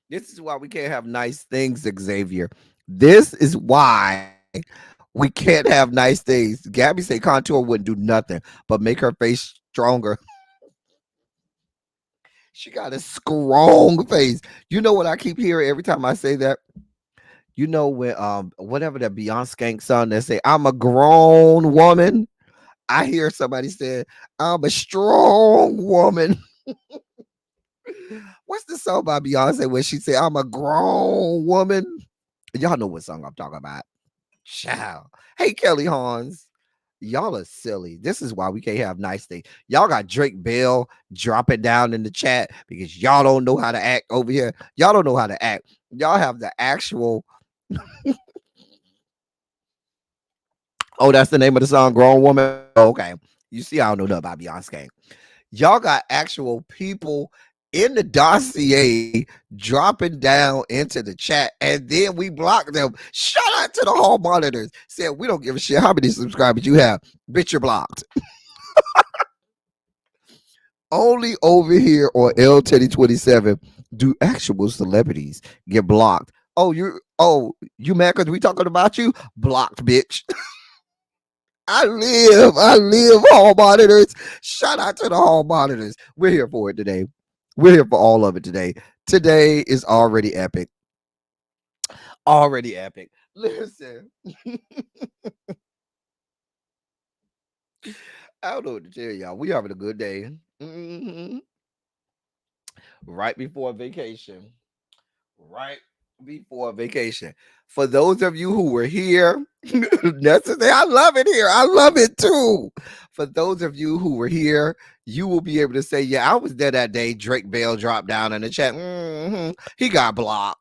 This is why we can't have nice things, Xavier. This is why we can't have nice things. Gabby say contour wouldn't do nothing but make her face stronger. She got a strong face. You know what I keep hearing every time I say that? When whatever that Beyonce skank song that say, I'm a grown woman. I hear somebody say, I'm a strong woman. What's the song by Beyonce where she said, I'm a grown woman? Y'all know what song I'm talking about. Child. Hey, Kelly Hans. Y'all are silly. This is why we can't have nice things. Y'all got Drake Bell dropping down in the chat because y'all don't know how to act over here. Y'all don't know how to act. Y'all have the actual. Oh, that's the name of the song, Grown Woman. Oh, okay. You see, I don't know nothing about Beyonce. Y'all got actual people in the dossier dropping down into the chat, and then we block them. Shout out to the hall monitors. Said we don't give a shit how many subscribers you have. Bitch, you're blocked. Only over here on L Teddy 27 do actual celebrities get blocked. You mad because we talking about you? Blocked, bitch. I live hall monitors. Shout out to the hall monitors. We're here for it today. We're here for all of it today. Today is already epic. Already epic. Listen, I don't know what to tell y'all. We having a good day. Mhm. Right before vacation. right before vacation. For those of you who were here, yesterday, I love it here. I love it too. For those of you who were here, you will be able to say, "Yeah, I was there that day." Drake Bell dropped down in the chat. He got blocked.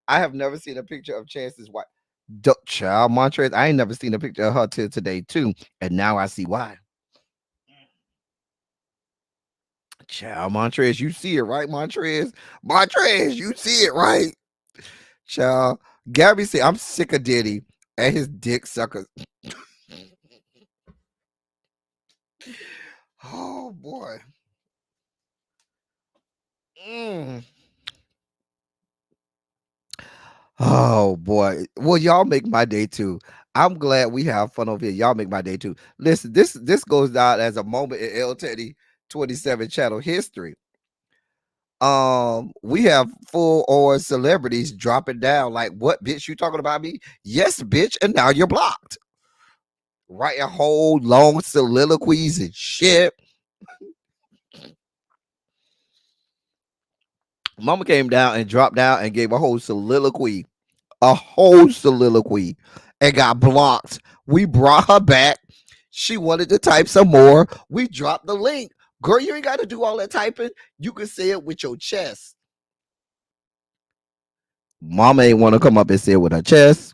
I have never seen a picture of Chance's wife, Child Montrez. I ain't never seen a picture of her till today too, and now I see why. Child Montrez, you see it right, Montrez. Montrez, you see it right. Child, Gabby said, I'm sick of Diddy and his dick suckers. Oh boy. Mm. Oh boy. Well, y'all make my day too. I'm glad we have fun over here. Y'all make my day too. Listen, this goes down as a moment in L Teddy 27 channel history. We have full on celebrities dropping down like, what, bitch, you talking about me? Yes, bitch, and now you're blocked. Writing whole long soliloquies and shit. Mama came down and dropped down and gave a whole soliloquy, and got blocked. We brought her back. She wanted to type some more. We dropped the link. Girl, you ain't got to do all that typing. You can say it with your chest. Mama ain't want to come up and say it with her chest.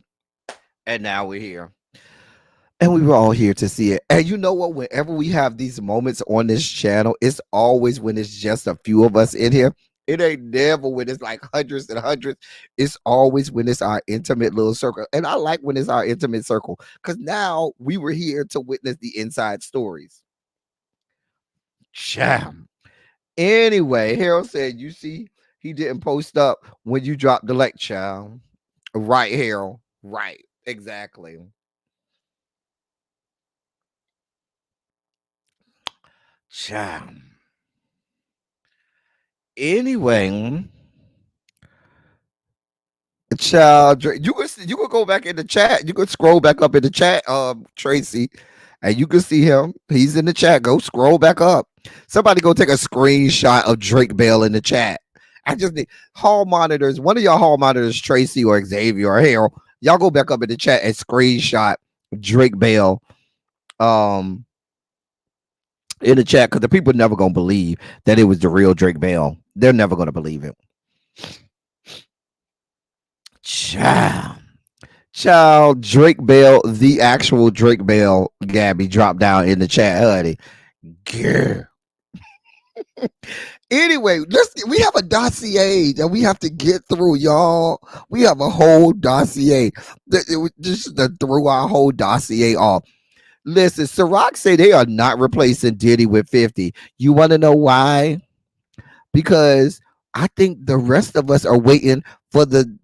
And now we're here. And we were all here to see it. And you know what? Whenever we have these moments on this channel, it's always when it's just a few of us in here. It ain't never when it's like hundreds and hundreds. It's always when it's our intimate little circle. And I like when it's our intimate circle because now we were here to witness the inside stories. Sham. Anyway, Harold said, you see, he didn't post up when you dropped the lecture. Right, Harold. Right. Exactly. Sham. Anyway, child, you could go back in the chat. You could scroll back up in the chat, Tracy, and you can see him. He's in the chat. Go scroll back up. Somebody go take a screenshot of Drake Bell in the chat. I just need hall monitors. One of y'all hall monitors, Tracy or Xavier or Harold. Y'all go back up in the chat and screenshot Drake Bell in the chat because the people never gonna believe that it was the real Drake Bell. They're never gonna believe it. Child, Drake Bell, the actual Drake Bell, Gabby dropped down in the chat, honey. Girl. Anyway, we have a dossier that we have to get through, y'all. We have a whole dossier. Just to throw our whole dossier off. Listen, Ciroc say they are not replacing Diddy with 50. You want to know why? Because I think the rest of us are waiting for the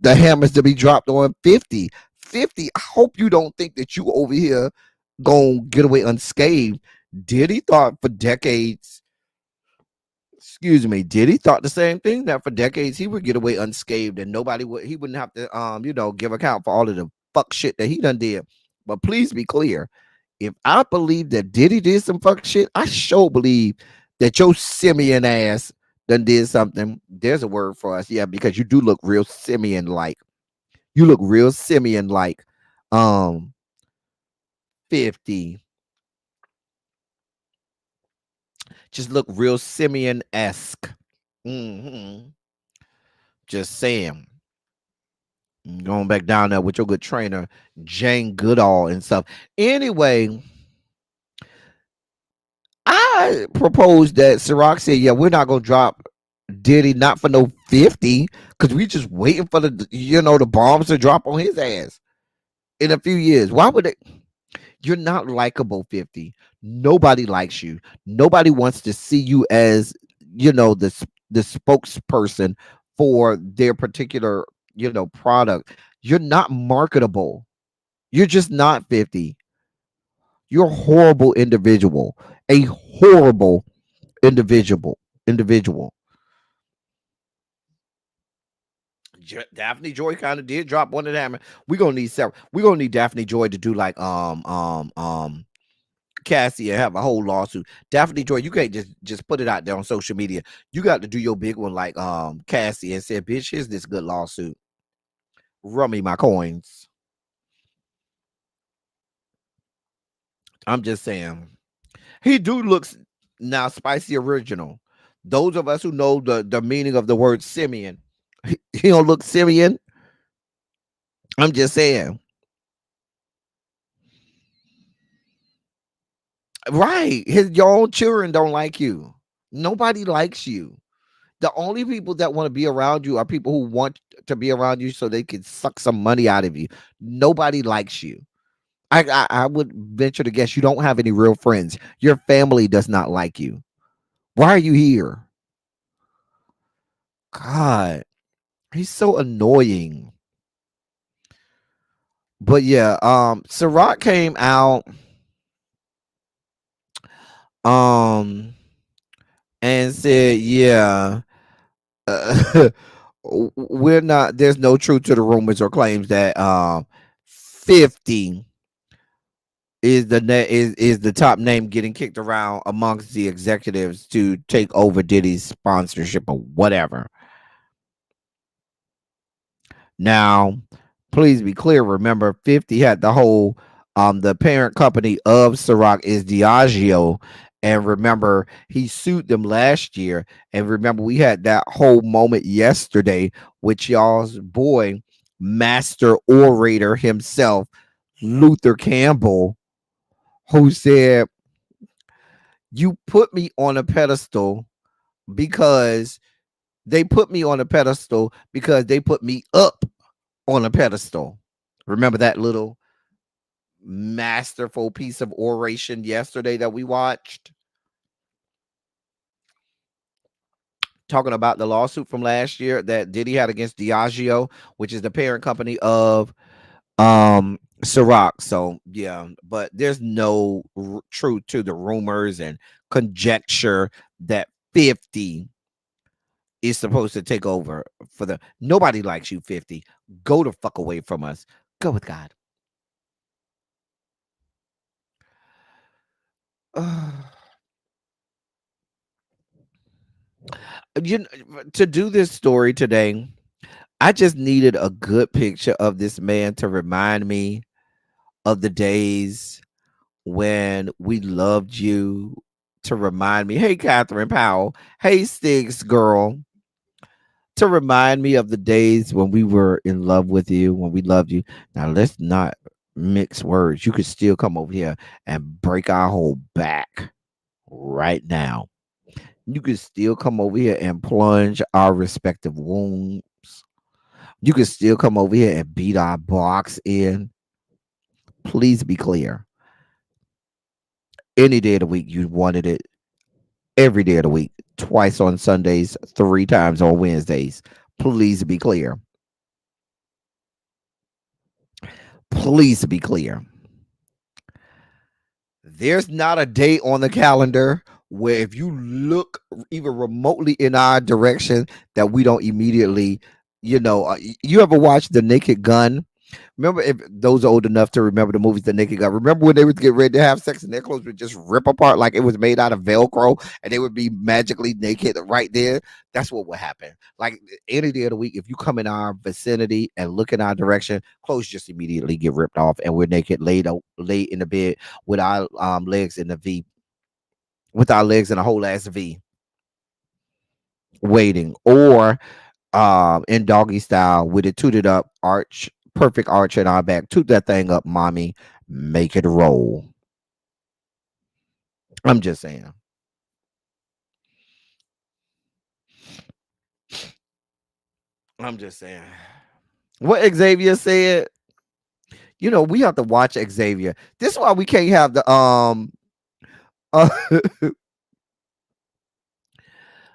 hammers to be dropped on 50. 50. I hope you don't think that you over here gonna get away unscathed. Diddy thought for decades, Diddy thought the same thing, that for decades he would get away unscathed and he wouldn't have to give account for all of the fuck shit that he done did. But please be clear, if I believe that Diddy did some fuck shit, I sure believe that your simian ass done did something. There's a word for us, yeah, because you do look real simian like. You look real simian like. 50. Just look real simian esque. Just saying. Going back down there with your good trainer, Jane Goodall and stuff. Anyway, I proposed that Ciroc said, yeah, we're not gonna drop Diddy not for no 50 because we just waiting for the bombs to drop on his ass in a few years. Why would they? You're not likable, 50. Nobody likes you. Nobody wants to see you as the spokesperson for their particular product. You're not marketable. You're just not 50. You're a horrible individual. A horrible individual. Daphne Joy kind of did drop one of them. We're gonna need several. We're gonna need Daphne Joy to do like Cassie and have a whole lawsuit. Daphne Joy, you can't just put it out there on social media. You got to do your big one like Cassie and say, bitch, here's this good lawsuit. Run me my coins. I'm just saying. He do looks now spicy original. Those of us who know the meaning of the word simian, he don't look simian. I'm just saying. Right. Your own children don't like you. Nobody likes you. The only people that want to be around you are people who want to be around you so they can suck some money out of you. Nobody likes you. I would venture to guess you don't have any real friends. Your family does not like you. Why are you here? God, he's so annoying. But yeah, Ciroc came out and said, yeah, we're not, there's no truth to the rumors or claims that 50 is the top name getting kicked around amongst the executives to take over Diddy's sponsorship or whatever. Now, please be clear. Remember, 50 had the whole the parent company of Ciroc is Diageo. And remember, he sued them last year. And remember, we had that whole moment yesterday with y'all's boy, master orator himself, Luther Campbell, who said, you put me on a pedestal because they put me on a pedestal because they put me up on a pedestal. Remember that little masterful piece of oration yesterday that we watched? Talking about the lawsuit from last year that Diddy had against Diageo, which is the parent company of Ciroc. So yeah, but there's no truth to the rumors and conjecture that 50 is supposed to take over for the nobody likes you. 50, go the fuck away from us. Go with God. You to do this story today, I just needed a good picture of this man to remind me of the days when we loved you, to remind me, hey, Catherine Powell, hey, Stiggs girl, to remind me of the days when we were in love with you, when we loved you. Now, let's not mix words. You could still come over here and break our whole back right now. You could still come over here and plunge our respective wounds. You could still come over here and beat our box in. Please be clear. Any day of the week, you wanted it. Every day of the week, twice on Sundays, 3 times on Wednesdays. Please be clear. Please be clear. There's not a day on the calendar where if you look even remotely in our direction that we don't immediately, you ever watch The Naked Gun? Remember, if those are old enough to remember the movies The Naked Gun, remember when they would get ready to have sex and their clothes would just rip apart like it was made out of Velcro and they would be magically naked right there? That's what would happen. Like any day of the week, if you come in our vicinity and look in our direction, clothes just immediately get ripped off and we're naked, laid in the bed with our legs in the V, with our legs in a whole ass V, waiting, or in doggy style with it tooted up arch, perfect arch in our back. Toot that thing up, mommy. Make it roll. I'm just saying. I'm just saying. What Xavier said, we have to watch Xavier. This is why we can't have the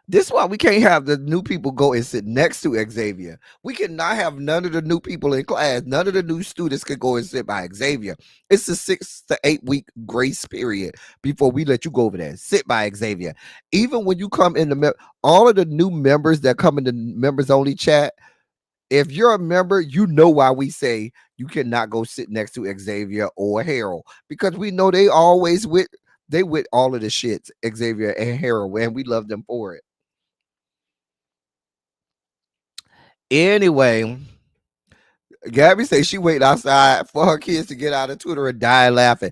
this is why we can't have the new people go and sit next to Xavier. We cannot have none of the new people in class. None of the new students can go and sit by Xavier. It's a 6 to 8 week grace period before we let you go over there. Sit by Xavier. Even when you come in all of the new members that come in the members only chat, if you're a member, you know why we say you cannot go sit next to Xavier or Harold, because we know they always with They with all of the shits, Xavier and Harold, and we love them for it. Anyway, Gabby says she waiting outside for her kids to get out of Twitter and die laughing.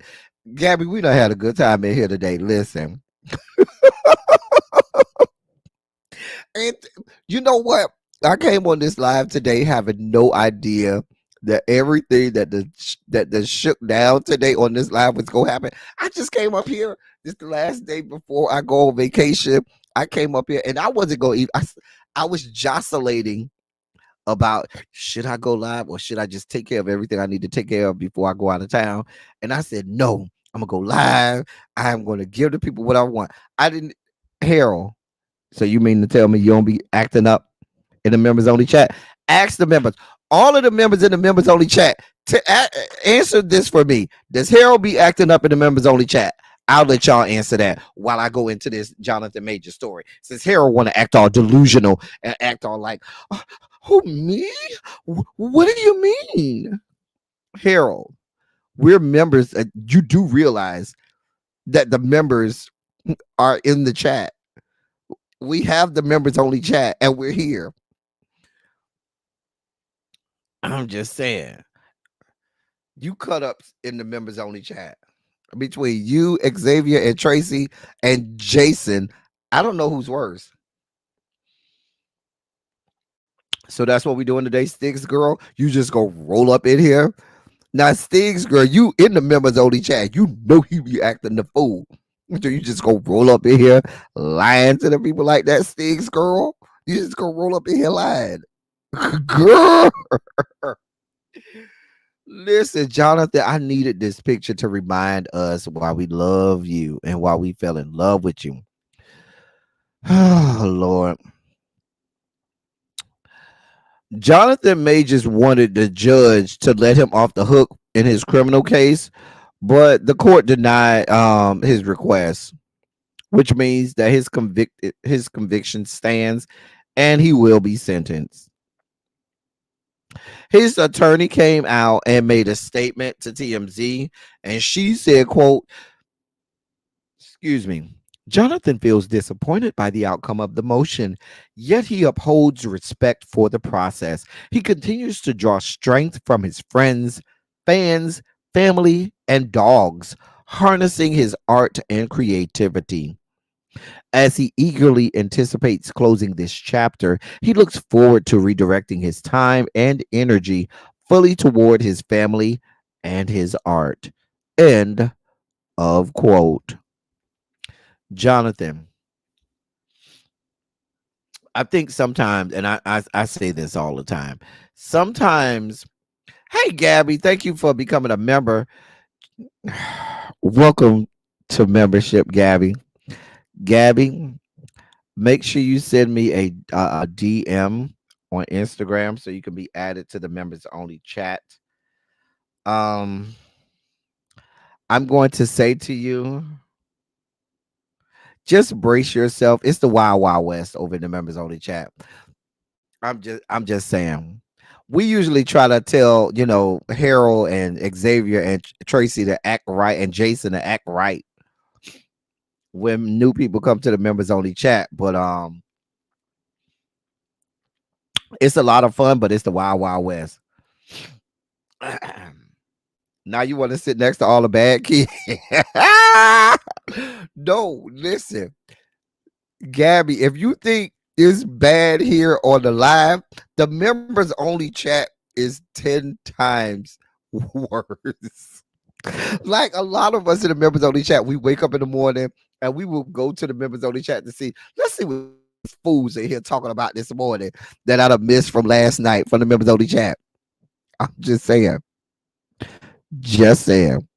Gabby, we done had a good time in here today. Listen, and you know what? I came on this live today having no idea that everything that shook down today on this live was gonna happen. I just came up here this the last day before I go on vacation. I came up here and I wasn't gonna eat. I was jostling about should I go live or should I just take care of everything I need to take care of before I go out of town. And I said, no, I'm gonna go live. I'm gonna give the people what I want. I didn't Harold. So you mean to tell me you don't be acting up in the members only chat? Ask the members. All of the members in the members only chat to answer this for me. Does Harold be acting up in the members only chat? I'll let y'all answer that while I go into this Jonathan Major story. Since Harold want to act all delusional and act all like, "Oh, who me? What do you mean, Harold? We're members. You do realize that the members are in the chat. We have the members only chat, and we're here. I'm just saying, you cut up in the members only chat between you, Xavier, and Tracy, and Jason. I don't know who's worse. So that's what we're doing today, Sticks girl. You just go roll up in here. Now, Sticks girl, you in the members only chat. You know you be acting the fool. So you just go roll up in here lying to the people like that, Sticks girl. You just go roll up in here lying. Girl. Listen, Jonathan, I needed this picture to remind us why we love you and why we fell in love with you. Oh, Lord. Jonathan Majors wanted the judge to let him off the hook in his criminal case, but the court denied his request, which means that his conviction stands and he will be sentenced. His attorney came out and made a statement to TMZ, and she said, quote, excuse me, Jonathan feels disappointed by the outcome of the motion, yet he upholds respect for the process. He continues to draw strength from his friends, fans, family, and dogs, harnessing his art and creativity. As he eagerly anticipates closing this chapter, he looks forward to redirecting his time and energy fully toward his family and his art. End of quote. Jonathan, I think sometimes, and I say this all the time, sometimes, hey, Gabby, thank you for becoming a member. Welcome to membership, Gabby. Gabby, make sure you send me a DM on Instagram so you can be added to the members only chat. I'm going to say to you, just brace yourself. It's the Wild Wild West over in the members only chat. I'm just saying. We usually try to tell, Harold and Xavier and Tracy to act right and Jason to act right when new people come to the members only chat. But it's a lot of fun, but it's the Wild Wild West. Now you want to sit next to all the bad kids? No, listen, Gabby, if you think it's bad here on the live, the members only chat is 10 times worse. Like a lot of us in the members only chat, we wake up in the morning and we will go to the members only chat to see, let's see what fools are here talking about this morning that I'd have missed from last night from the members only chat. I'm just saying. Just saying.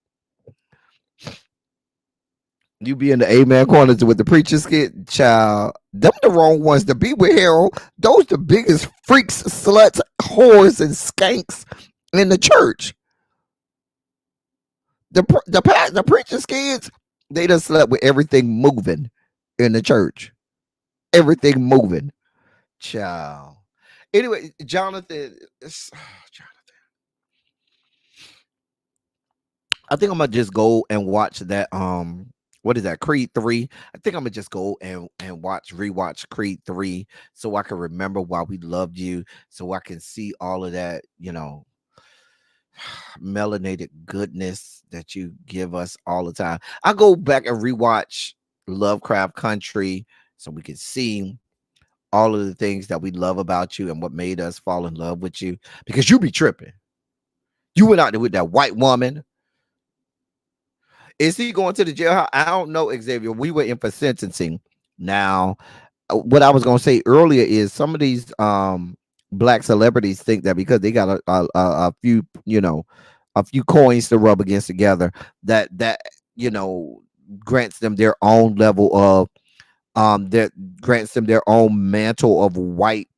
You be in the amen corners with the preacher's kid, child. Them the wrong ones to be with, Harold. Those the biggest freaks, sluts, whores, and skanks in the church. The preacher's kids, they done slept with everything moving in the church. Everything moving, child. Anyway, Jonathan, I think I'm gonna just go and watch that what is that? Creed 3. I think I'm gonna just go and rewatch Creed 3 so I can remember why we loved you, so I can see all of that, melanated goodness that you give us all the time. I go back and rewatch Lovecraft Country so we can see all of the things that we love about you and what made us fall in love with you, because you be tripping. You went out there with that white woman. Is he going to the jailhouse? I don't know, Xavier. We were in for sentencing. Now, what I was going to say earlier is some of these black celebrities think that because they got a few, a few coins to rub against together, that you know grants them their own level of that grants them their own mantle of white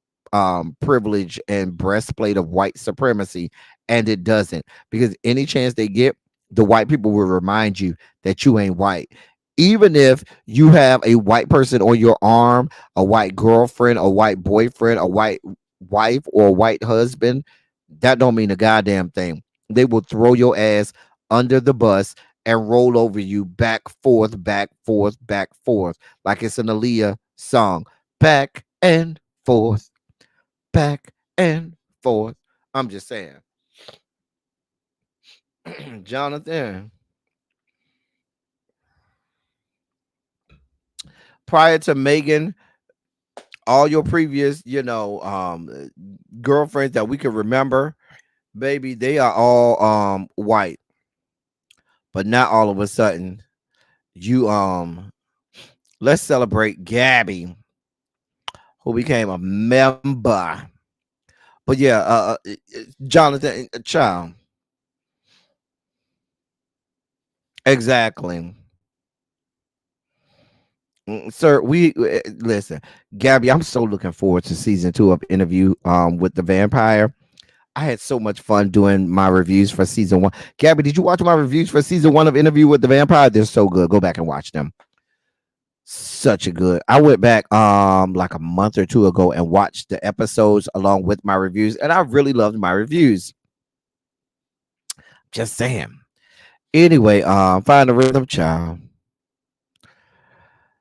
privilege and breastplate of white supremacy, and it doesn't, because any chance they get, the white people will remind you that you ain't white. Even if you have a white person on your arm, a white girlfriend, a white boyfriend, a white wife, or a white husband, that don't mean a goddamn thing. They will throw your ass under the bus and roll over you back, forth, back, forth, back, forth, like it's an Aaliyah song. Back and forth, back and forth. I'm just saying. Jonathan, prior to Megan, all your previous, girlfriends that we could remember, baby, they are all white. But not all of a sudden, you let's celebrate Gabby, who became a member. But yeah, Jonathan, child, exactly. Sir, we listen, Gabby. I'm so looking forward to season 2 of Interview with the Vampire. I had so much fun doing my reviews for season 1. Gabby, did you watch my reviews for season 1 of Interview with the Vampire? They're so good. Go back and watch them. Such a good. I went back like a month or two ago and watched the episodes along with my reviews, and I really loved my reviews. Just saying. Anyway, find the rhythm, child.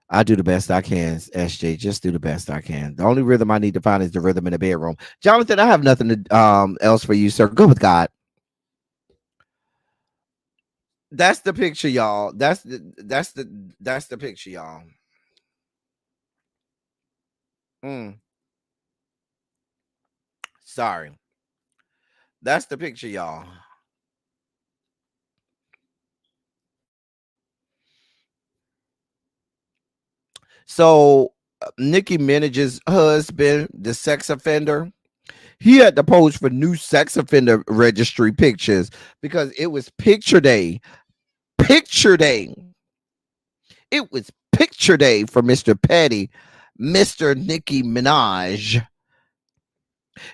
I do the best I can, SJ. Just do the best I can. The only rhythm I need to find is the rhythm in the bedroom. Jonathan, I have nothing to else for you, sir. Go with God. That's the picture, y'all. That's the picture, y'all. Mm, sorry. That's the picture, y'all. So Nicki Minaj's husband, the sex offender, he had to pose for new sex offender registry pictures because it was picture day. Picture day. It was picture day for Mr. Petty, Mr. Nicki Minaj.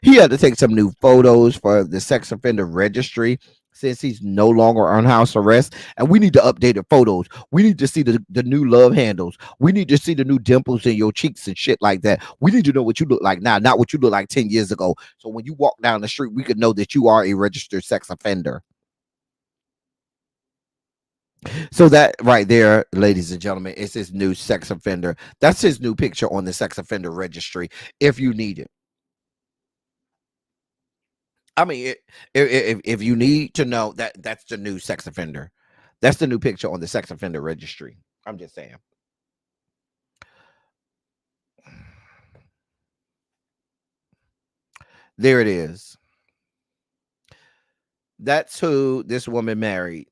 He had to take some new photos for the sex offender registry since he's no longer on house arrest. And we need to update the photos. We need to see the new love handles. We need to see the new dimples in your cheeks and shit like that. We need to know what you look like now, not what you look like 10 years ago. So when you walk down the street, we could know that you are a registered sex offender. So that right there, ladies and gentlemen, is his new sex offender. That's his new picture on the sex offender registry if you need it. I mean, if you need to know that, that's the new sex offender. That's the new picture on the sex offender registry. I'm just saying. There it is. That's who this woman married.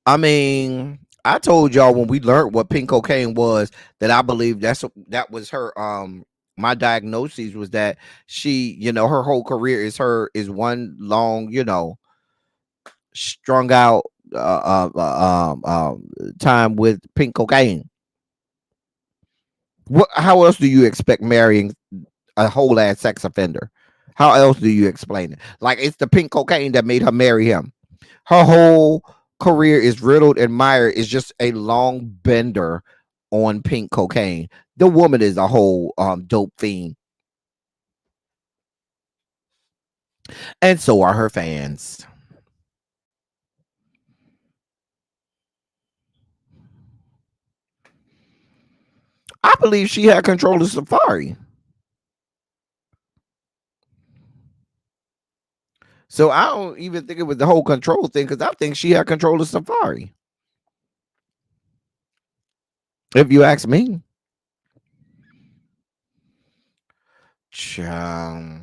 I mean, I told y'all when we learned what pink cocaine was that I believe that was her my diagnosis was that she, her whole career is one long, strung out time with pink cocaine. What? How else do you expect marrying a whole ass sex offender? How else do you explain it? Like it's the pink cocaine that made her marry him. Her whole career is riddled and mired is just a long bender on pink cocaine. The woman is a whole dope fiend, and so are her fans. I believe she had control of Safari. So I don't even think it was the whole control thing because I think she had control of Safari. If you ask me, Child.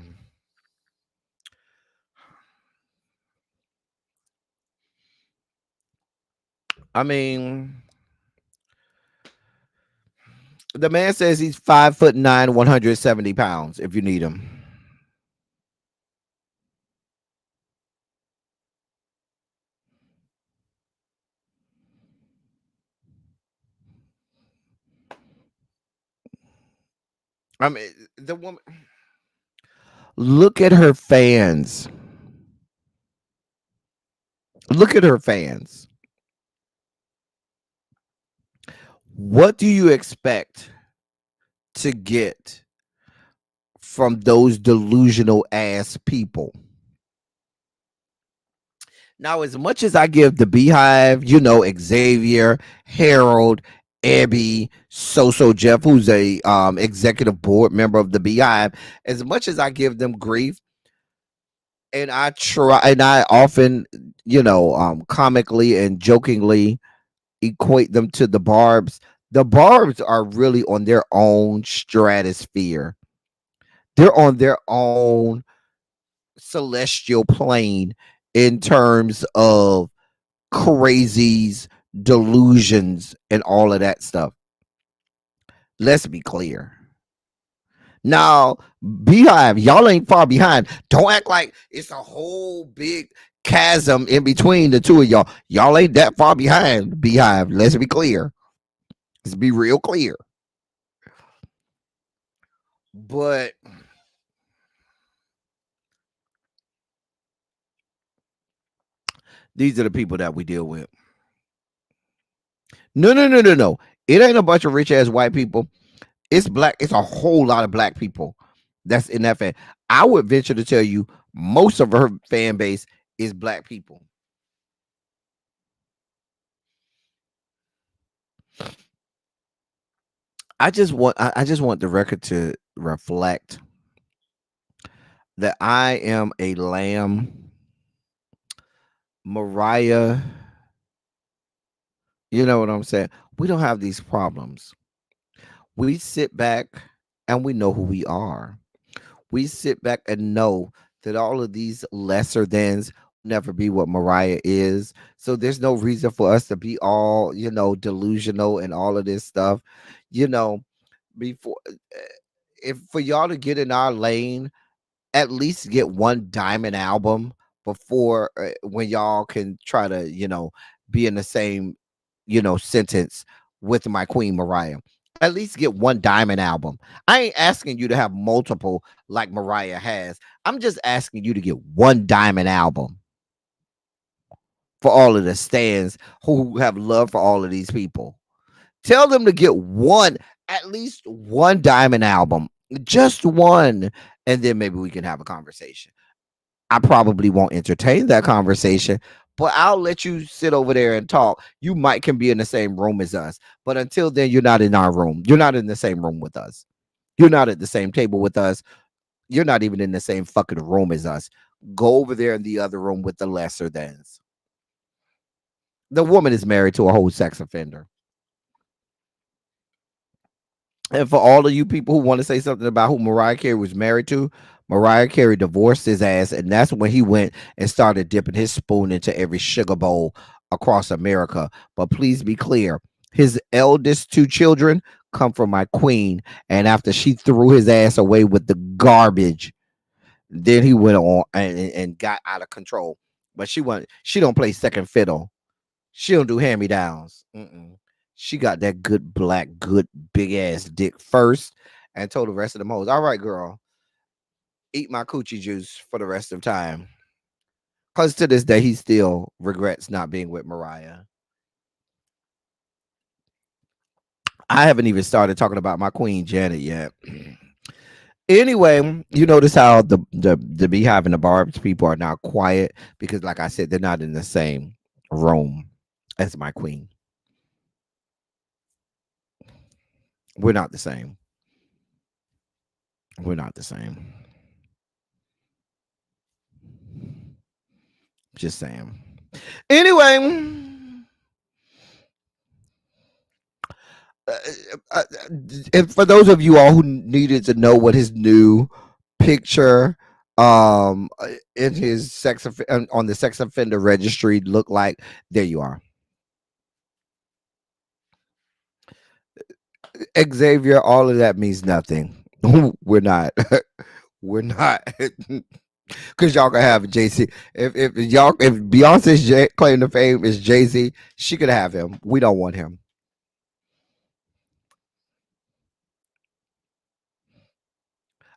I mean, the man says he's 5'9", 170 pounds. If you need him, I mean, the woman. Look at her fans. Look at her fans. What do you expect to get from those delusional ass people? Now, as much as I give the Beehive, Xavier, Harold, Abby, So Jeff, who's a executive board member of the Beehive, as much as I give them grief, and I often, comically and jokingly equate them to the Barbs. The Barbs are really on their own stratosphere. They're on their own celestial plane in terms of crazies, delusions, and all of that stuff. Let's be clear. Now, Beehive, y'all ain't far behind. Don't act like it's a whole big chasm in between the two of y'all. Y'all ain't that far behind, Beehive. Let's be clear. Let's be real clear. But these are the people that we deal with. No, no, no, no, no. It ain't a bunch of rich ass white people. It's black. It's a whole lot of black people that's in that fan. I would venture to tell you most of her fan base is black people. I just want the record to reflect that I am a lamb. Mariah, you know what I'm saying? We don't have these problems. We sit back and we know who we are. We sit back and know that all of these lesser thans never be what Mariah is. So there's no reason for us to be all, delusional and all of this stuff. You know, before if for y'all to get in our lane, at least get one diamond album before when y'all can try to, be in the same, sentence with my queen Mariah. At least get one diamond album. I ain't asking you to have multiple like Mariah has. I'm just asking you to get one diamond album for all of the stands who have love for all of these people. Tell them to get one, at least one diamond album, just one, and then maybe we can have a conversation. I probably won't entertain that conversation, but I'll let you sit over there and talk. You might can be in the same room as us, but until then, you're not in our room. You're not in the same room with us. You're not at the same table with us. You're not even in the same fucking room as us. Go over there in the other room with the lesser thans. The woman is married to a whole sex offender. And for all of you people who want to say something about who Mariah Carey was married to, Mariah Carey divorced his ass, and that's when he went and started dipping his spoon into every sugar bowl across America. But please be clear, his eldest two children come from my queen, and after she threw his ass away with the garbage, then he went on and got out of control. But she don't play second fiddle. She don't do hand me downs. She got that good black, good big ass dick first, and told the rest of them hoes, "All right, girl, eat my coochie juice for the rest of time." Cause to this day, he still regrets not being with Mariah. I haven't even started talking about my queen Janet yet. Anyway, you notice how the Beehive and the Barb's people are now quiet because, like I said, they're not in the same room as my queen. We're not the same. We're not the same. Just saying. Anyway, uh, uh, and for those of you all who needed to know what his new picture in his on the sex offender registry looked like, there you are. Xavier, all of that means nothing. We're not. We're not. Because y'all can have JC. If Beyonce's claim to fame is Jay-Z, she could have him. We don't want him.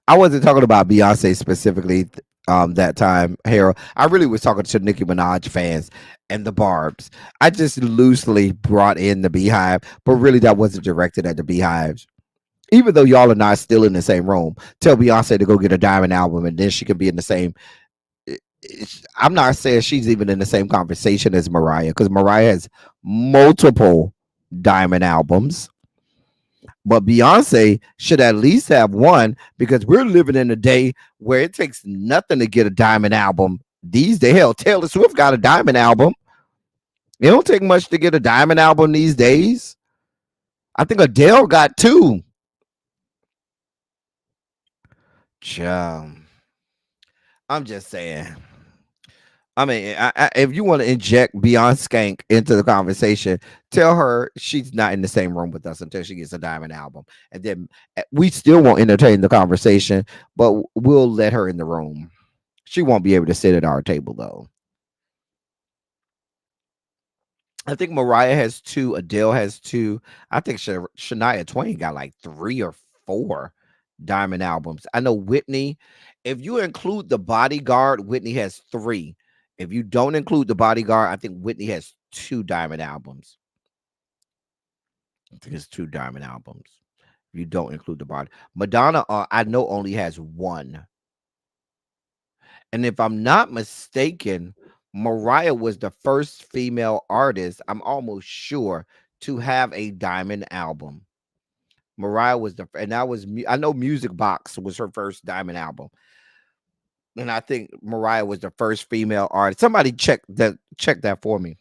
I wasn't talking about Beyonce specifically that time, Harold. I really was talking to Nicki Minaj fans and the Barbs. I just loosely brought in the Beehive, but really that wasn't directed at the Beehives. Even though y'all are not still in the same room, tell Beyonce to go get a Diamond album, and then she could be in the same. I'm not saying she's even in the same conversation as Mariah, because Mariah has multiple Diamond albums. But Beyonce should at least have one, because we're living in a day where it takes nothing to get a Diamond album these days. Hell, Taylor Swift got a Diamond album. It don't take much to get a Diamond album these days. I think Adele got two. Chum. I'm just saying. I mean, if you want to inject Beyonce Skank into the conversation, tell her she's not in the same room with us until she gets a Diamond album. And then we still won't entertain the conversation, but we'll let her in the room. She won't be able to sit at our table, though. I think Mariah has two. Adele has two. I think Shania Twain got like three or four Diamond albums. I know Whitney, if you include The Bodyguard, Whitney has three. If you don't include The Bodyguard, I think Whitney has two Diamond albums. I think it's two Diamond albums. If you don't include the body, Madonna, I know only has one. And if I'm not mistaken, Mariah was the first female artist, I'm almost sure, to have a Diamond album. Mariah was and that was, I know Music Box was her first Diamond album. And I think Mariah was the first female artist. Somebody check that for me.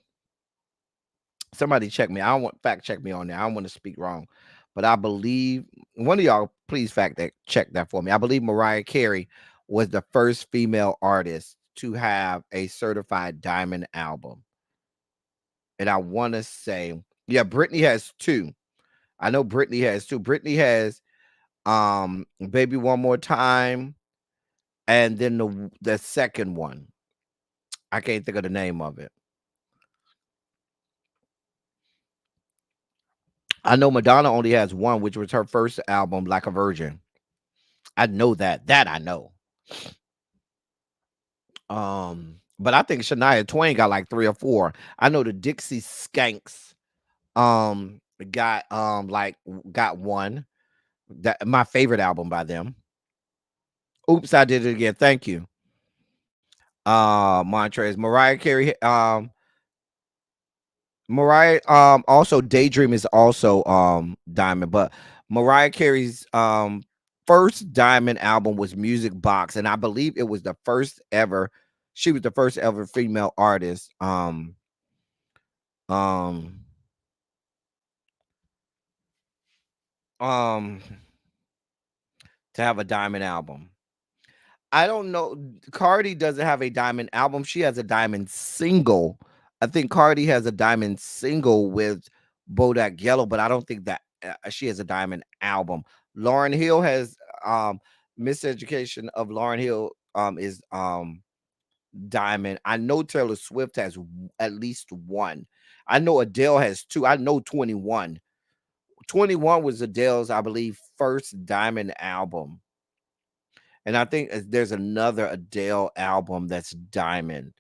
Somebody check me. I don't want fact check me on there. I don't want to speak wrong, but I believe one of y'all please check that for me. I believe Mariah Carey was the first female artist to have a certified Diamond album. And I want to say, yeah, Britney has two. I know Britney has two. Britney has Baby One More Time, and then the second one. I can't think of the name of it. I know Madonna only has one, which was her first album, Like a Virgin. I know that. That I know. But I think Shania Twain got like three or four. I know the Dixie Skanks got one. That my favorite album by them. Oops, I did it again. Thank you. Montrez, Mariah, also Daydream is also Diamond, but Mariah Carey's first Diamond album was Music Box, and I believe it was the first ever. She was the first ever female artist um um to have a Diamond album. I don't know. Cardi doesn't have a Diamond album. She has a Diamond single. I think Cardi has a Diamond single with Bodak Yellow, but I don't think that she has a Diamond album. Lauryn Hill has Miseducation of Lauryn Hill is Diamond. I know Taylor Swift has at least one. I know Adele has two. I know 21. 21 was Adele's, I believe, first Diamond album. And I think there's another Adele album that's Diamond.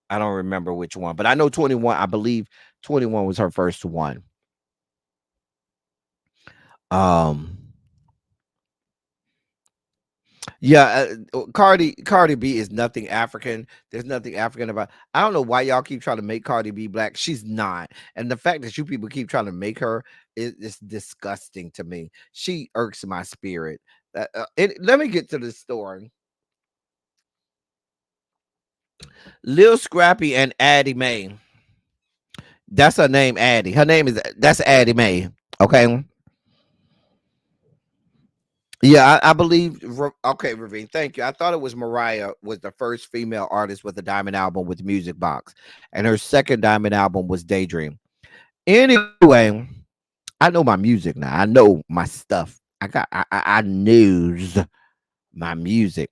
I don't remember which one, but I know 21. I believe 21 was her first one. Um, Yeah, Cardi B is nothing African. There's nothing African about. I don't know why y'all keep trying to make Cardi B black. She's not, and the fact that you people keep trying to make her is disgusting to me. She irks my spirit. Let me get to the story. Lil Scrappy and Addie Mae. That's her name, Addie. Her name is that's Addie Mae. Okay. Yeah, I believe. Okay, Ravine, thank you. I thought it was Mariah was the first female artist with a diamond album with Music Box, and her second diamond album was Daydream. Anyway, I know my music now. I know my stuff. I knows my music.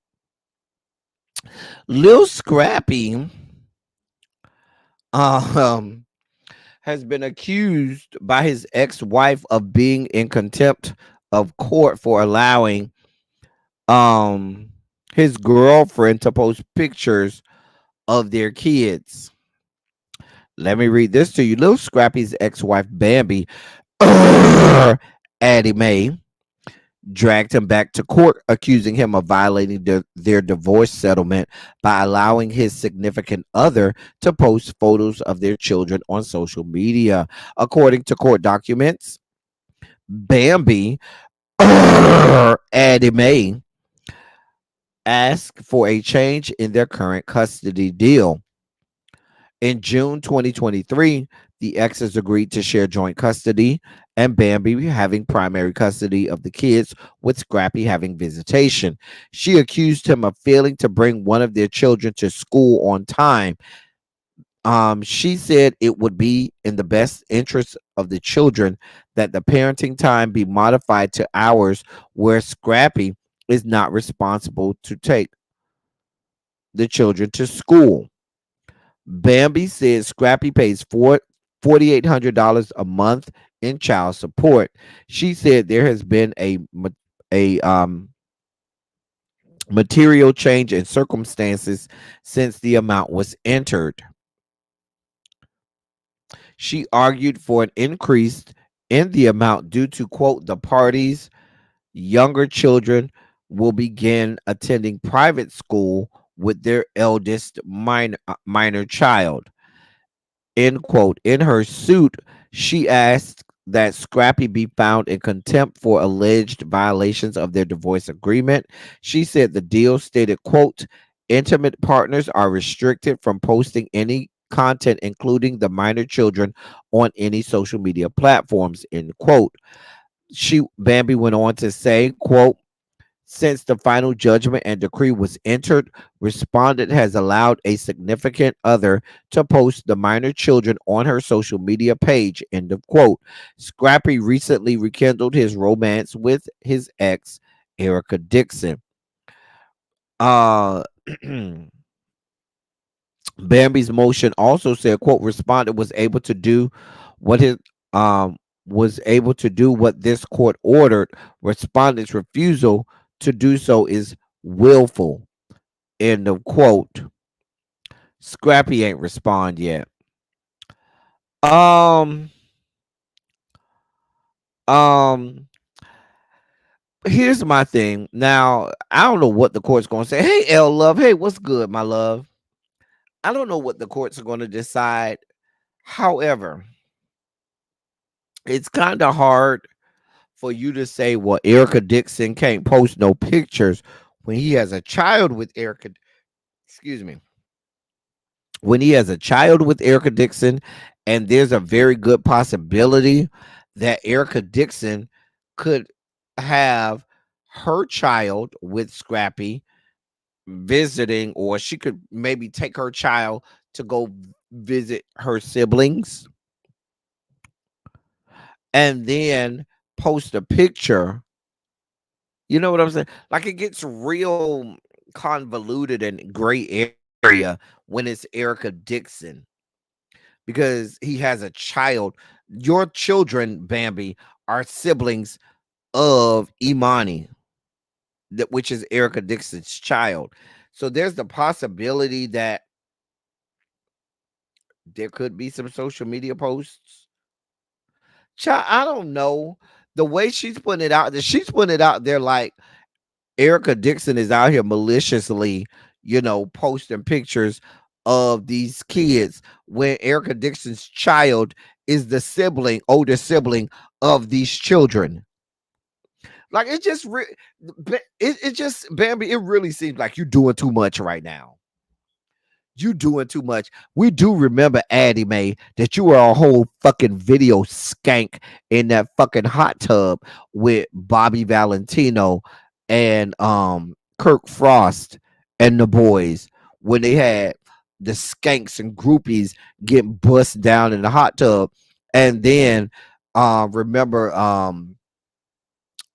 Lil Scrappy um has been accused by his ex-wife of being in contempt of court for allowing um his girlfriend to post pictures of their kids. Let me read this to you. Lil Scrappy's ex-wife Bambi Addie Mae dragged him back to court, accusing him of violating their divorce settlement by allowing his significant other to post photos of their children on social media. According to court documents, Bambi Addie Mae asked for a change in their current custody deal. In June 2023, the exes agreed to share joint custody and Bambi having primary custody of the kids, with Scrappy having visitation. She accused him of failing to bring one of their children to school on time. She said it would be in the best interest of the children that the parenting time be modified to hours where Scrappy is not responsible to take the children to school. Bambi says Scrappy pays $4,800 a month in child support. She said there has been a material change in circumstances since the amount was entered. She argued for an increase in the amount due to, quote, the parties' younger children will begin attending private school with their eldest minor child. End quote. In her suit, she asked that Scrappy be found in contempt for alleged violations of their divorce agreement. She said the deal stated, quote, intimate partners are restricted from posting any content, including the minor children, on any social media platforms, end quote. Bambi went on to say, quote, since the final judgment and decree was entered, respondent has allowed a significant other to post the minor children on her social media page. End of quote. Scrappy recently rekindled his romance with his ex, Erica Dixon. Uh Bambi's motion also said, quote, respondent what his was able to do what this court ordered. Respondent's refusal to do so is willful. End of quote. Scrappy ain't respond yet. Um, um, here's my thing. Now, I don't know what the court's gonna say. Hey, L Love. Hey, what's good, my love? I don't know what the courts are gonna decide. However, it's kind of hard for you to say, well, Erica Dixon can't post no pictures when he has a child with Erica. Excuse me. When he has a child with Erica Dixon, and there's a very good possibility that Erica Dixon could have her child with Scrappy visiting, or she could maybe take her child to go visit her siblings and then post a picture. You know what I'm saying? Like it gets real convoluted and gray area when it's Erica Dixon because he has a child. Your children, Bambi, are siblings of Imani, which is Erica Dixon's child. So there's the possibility that there could be some social media posts. Child, I don't know. The way she's putting it out there, she's putting it out there like Erica Dixon is out here maliciously, posting pictures of these kids when Erica Dixon's child is the older sibling of these children. Like it just Bambi, it really seems like you're doing too much right now. You doing too much. We do remember, Addie Mae, that you were a whole fucking video skank in that fucking hot tub with Bobby Valentino and Kirk Frost and the boys when they had the skanks and groupies getting bust down in the hot tub. And then remember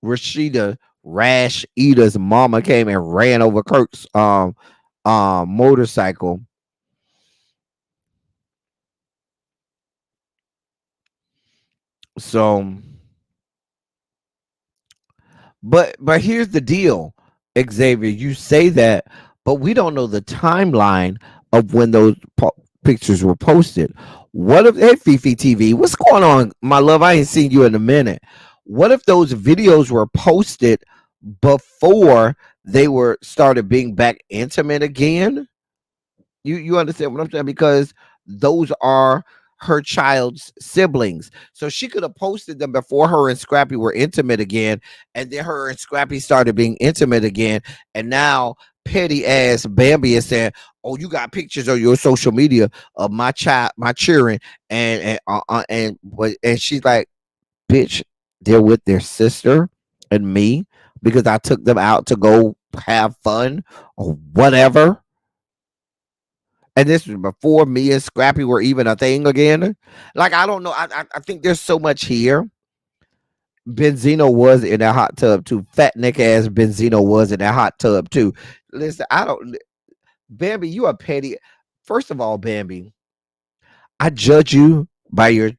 Rashida Rash Eater's mama came and ran over Kirk's motorcycle. So, but here's the deal, Xavier. You say that, but we don't know the timeline of when those pictures were posted. What if, hey, Fifi TV, what's going on, my love? I ain't seen you in a minute. What if those videos were posted before they were started being back intimate again? You understand what I'm saying? Because those are her child's siblings. So she could have posted them before her and Scrappy were intimate again, and then her and Scrappy started being intimate again, and now petty ass Bambi is saying, "Oh, you got pictures on your social media of my child, my children," and she's like, "Bitch, they're with their sister and me because I took them out to go have fun or whatever." And this was before me and Scrappy were even a thing again. Like, I don't know. I think there's so much here. Benzino was in that hot tub too. Fat neck ass Benzino was in that hot tub too. Listen, Bambi, you are petty. First of all, Bambi, I judge you by your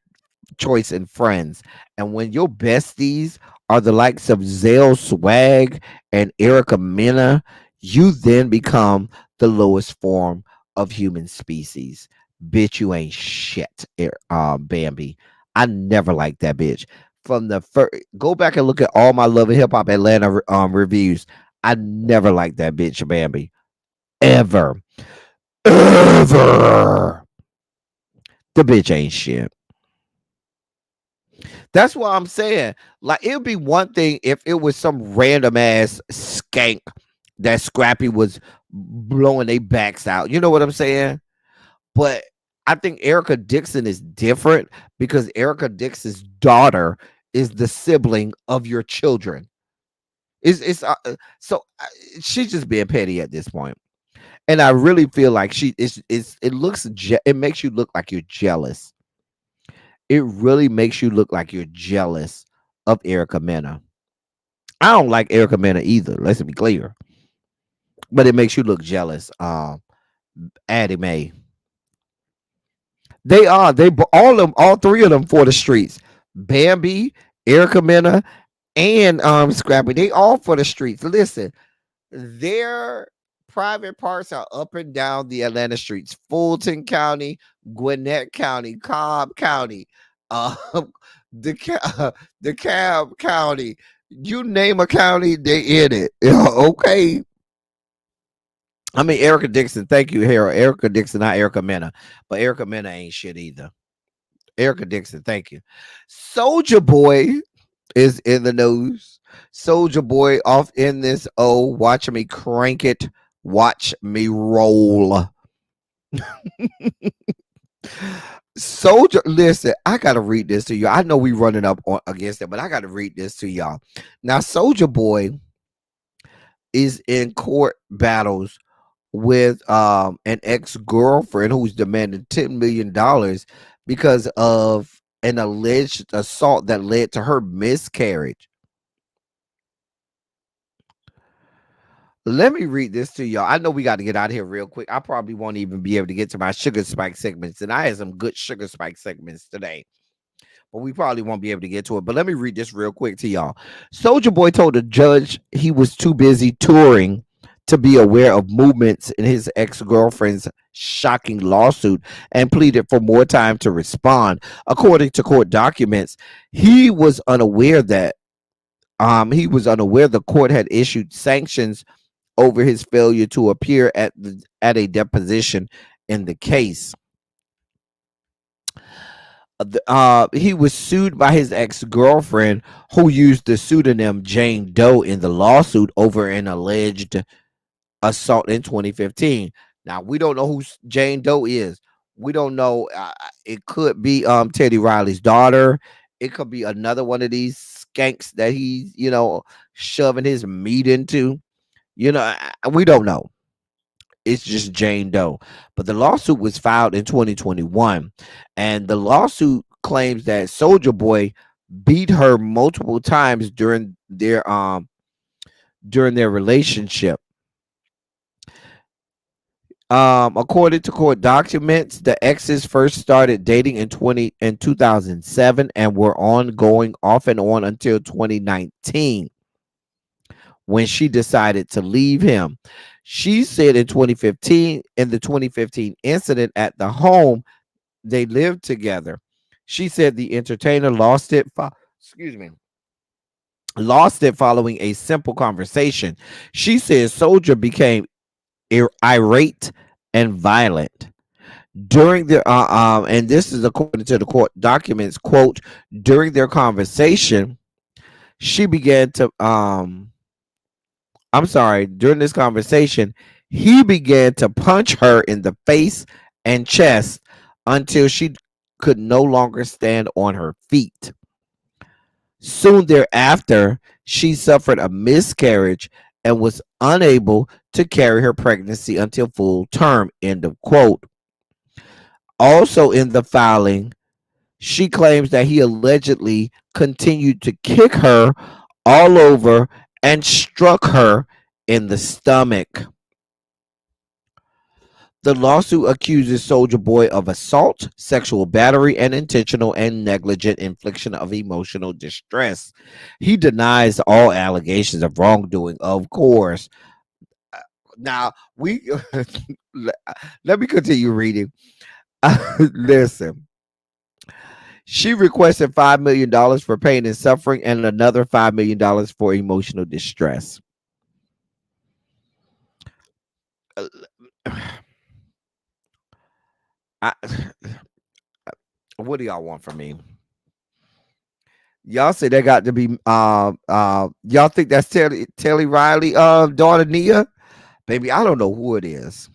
choice in friends. And when your besties are the likes of Zale Swag and Erica Mena, you then become the lowest form of human species. Bitch, you ain't shit, Bambi. I never liked that bitch. From the first, go back and look at all my Love and Hip Hop Atlanta reviews. I never liked that bitch, Bambi. Ever. Ever. The bitch ain't shit. That's what I'm saying. Like, it would be one thing if it was some random ass skank that Scrappy was blowing their backs out. You know what I'm saying? But I think Erica Dixon is different because Erica Dixon's daughter is the sibling of your children. She's just being petty at this point. And I really feel like it makes you look like you're jealous. It really makes you look like you're jealous of Erica Mena. I don't like Erica Mena either. Let's be clear. But it makes you look jealous. Addie Mae. All three of them for the streets. Bambi, Erica Mena, and Scrappy. They all for the streets. Listen, their private parts are up and down the Atlanta streets. Fulton County, Gwinnett County, Cobb County, DeKalb County. You name a county, they in it. Okay. I mean, Erica Dixon, thank you, Harold. Erica Dixon, not Erica Mena. But Erica Mena ain't shit either. Erica Dixon, thank you. Soulja Boy is in the news. Soulja Boy off in this. Oh, watch me crank it. Watch me roll. Soulja, listen, I gotta read this to you. I know we running up against it, but I gotta read this to y'all. Now, Soulja Boy is in court battles with an ex-girlfriend who's demanding $10 million because of an alleged assault that led to her miscarriage. Let me read this to y'all. I know we got to get out of here real quick. I probably won't even be able to get to my sugar spike segments, and I had some good sugar spike segments today, but we probably won't be able to get to it. But let me read this real quick to y'all. Soulja Boy told the judge he was too busy touring to be aware of movements in his ex-girlfriend's shocking lawsuit and pleaded for more time to respond. According to court documents, he was unaware that he was unaware the court had issued sanctions over his failure to appear at a deposition in the case. He was sued by his ex-girlfriend, who used the pseudonym Jane Doe in the lawsuit over an alleged assault in 2015. Now we don't know who Jane Doe is. We don't know. It could be Teddy Riley's daughter. It could be another one of these skanks that he's shoving his meat into. We don't know. It's just Jane Doe. But the lawsuit was filed in 2021, and the lawsuit claims that Soulja Boy beat her multiple times during their relationship. According to court documents, the exes first started dating in 2007 and were ongoing off and on until 2019 when she decided to leave him. She said in the 2015 incident at the home they lived together, she said the entertainer lost it following a simple conversation. She said Soulja became irate and violent during the and this is according to the court documents, quote, during their conversation she began to during this conversation he began to punch her in the face and chest until she could no longer stand on her feet. Soon thereafter, she suffered a miscarriage and was unable to carry her pregnancy until full term. End of quote. Also in the filing, she claims that he allegedly continued to kick her all over and struck her in the stomach. The lawsuit accuses Soulja Boy of assault, sexual battery, and intentional and negligent infliction of emotional distress. He denies all allegations of wrongdoing, of course. Now, let me continue reading. Listen. She requested $5 million for pain and suffering and another $5 million for emotional distress. What do y'all want from me? Y'all say they got to be y'all think that's Telly Riley daughter Nia? Baby, I don't know who it is.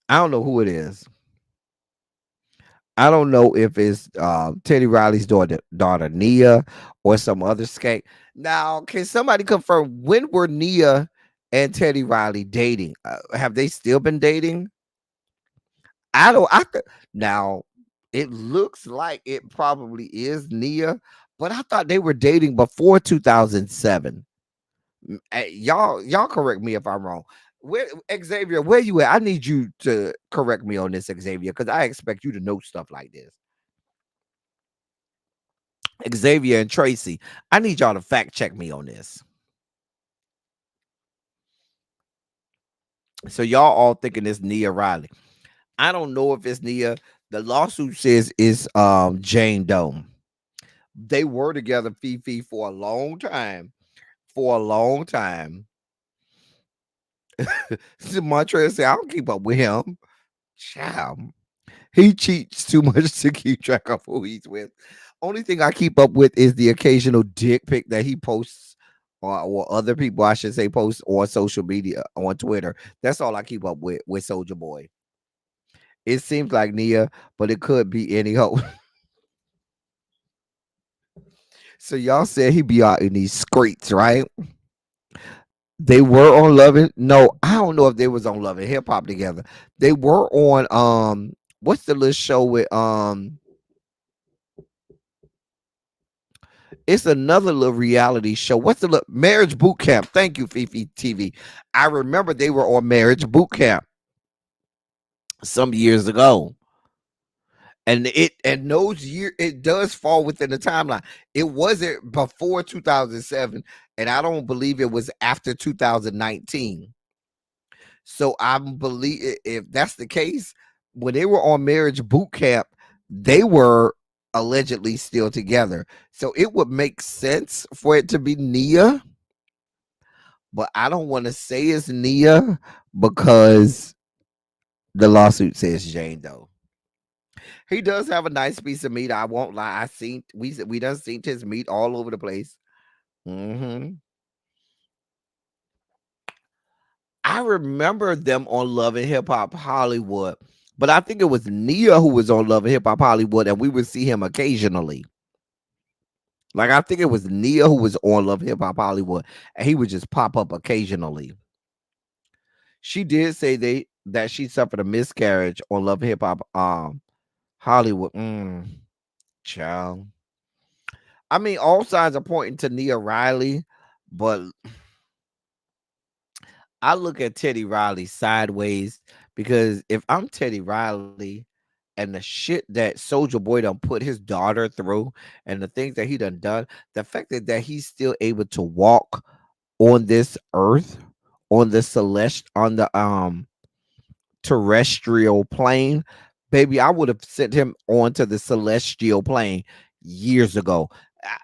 I don't know who it is. I don't know if it's Teddy Riley's daughter Nia or some other skank. Now, can somebody confirm when were Nia and Teddy Riley dating? Have they still been dating? Now it looks like it probably is Nia, but I thought they were dating before 2007. Y'all correct me if I'm wrong. Xavier, where you at? I need you to correct me on this, Xavier, because I expect you to know stuff like this. Xavier and Tracy, I need y'all to fact check me on this. So y'all all thinking it's Nia Riley. I don't know if it's Nia. The lawsuit says it's Jane Doe. They were together, Fifi, for a long time. Montreal said, I don't keep up with him. Child. He cheats too much to keep track of who he's with. Only thing I keep up with is the occasional dick pic that he posts, or other people, I should say, post on social media, on Twitter. That's all I keep up with Soulja Boy. It seems like Nia, but it could be any hoe. So y'all said he be out in these streets, right? They were on Loving. No, I don't know if they was on Loving Hip Hop together. They were on what's the little show with it's another little reality show. What's the Marriage Boot Camp? Thank you, Fifi TV. I remember they were on Marriage Boot Camp some years ago. And those years, it does fall within the timeline. It wasn't before 2007, and I don't believe it was after 2019. So I believe if that's the case, when they were on Marriage Boot Camp, they were allegedly still together. So it would make sense for it to be Nia, but I don't want to say it's Nia because the lawsuit says Jane Doe. He does have a nice piece of meat. I won't lie. We done seen his meat all over the place. hmm I remember them on Love and Hip Hop Hollywood, but I think it was Nia who was on Love and Hip Hop Hollywood, and we would see him occasionally. Like I think it was Nia who was on Love Hip Hop Hollywood, and he would just pop up occasionally. She did say that she suffered a miscarriage on Love Hip Hop Hollywood. Child. I mean, all signs are pointing to Nia Riley, but I look at Teddy Riley sideways because if I'm Teddy Riley and the shit that Soldier Boy done put his daughter through and the things that he done, the fact that he's still able to walk on this earth, on the on the terrestrial plane, baby, I would have sent him onto the celestial plane years ago.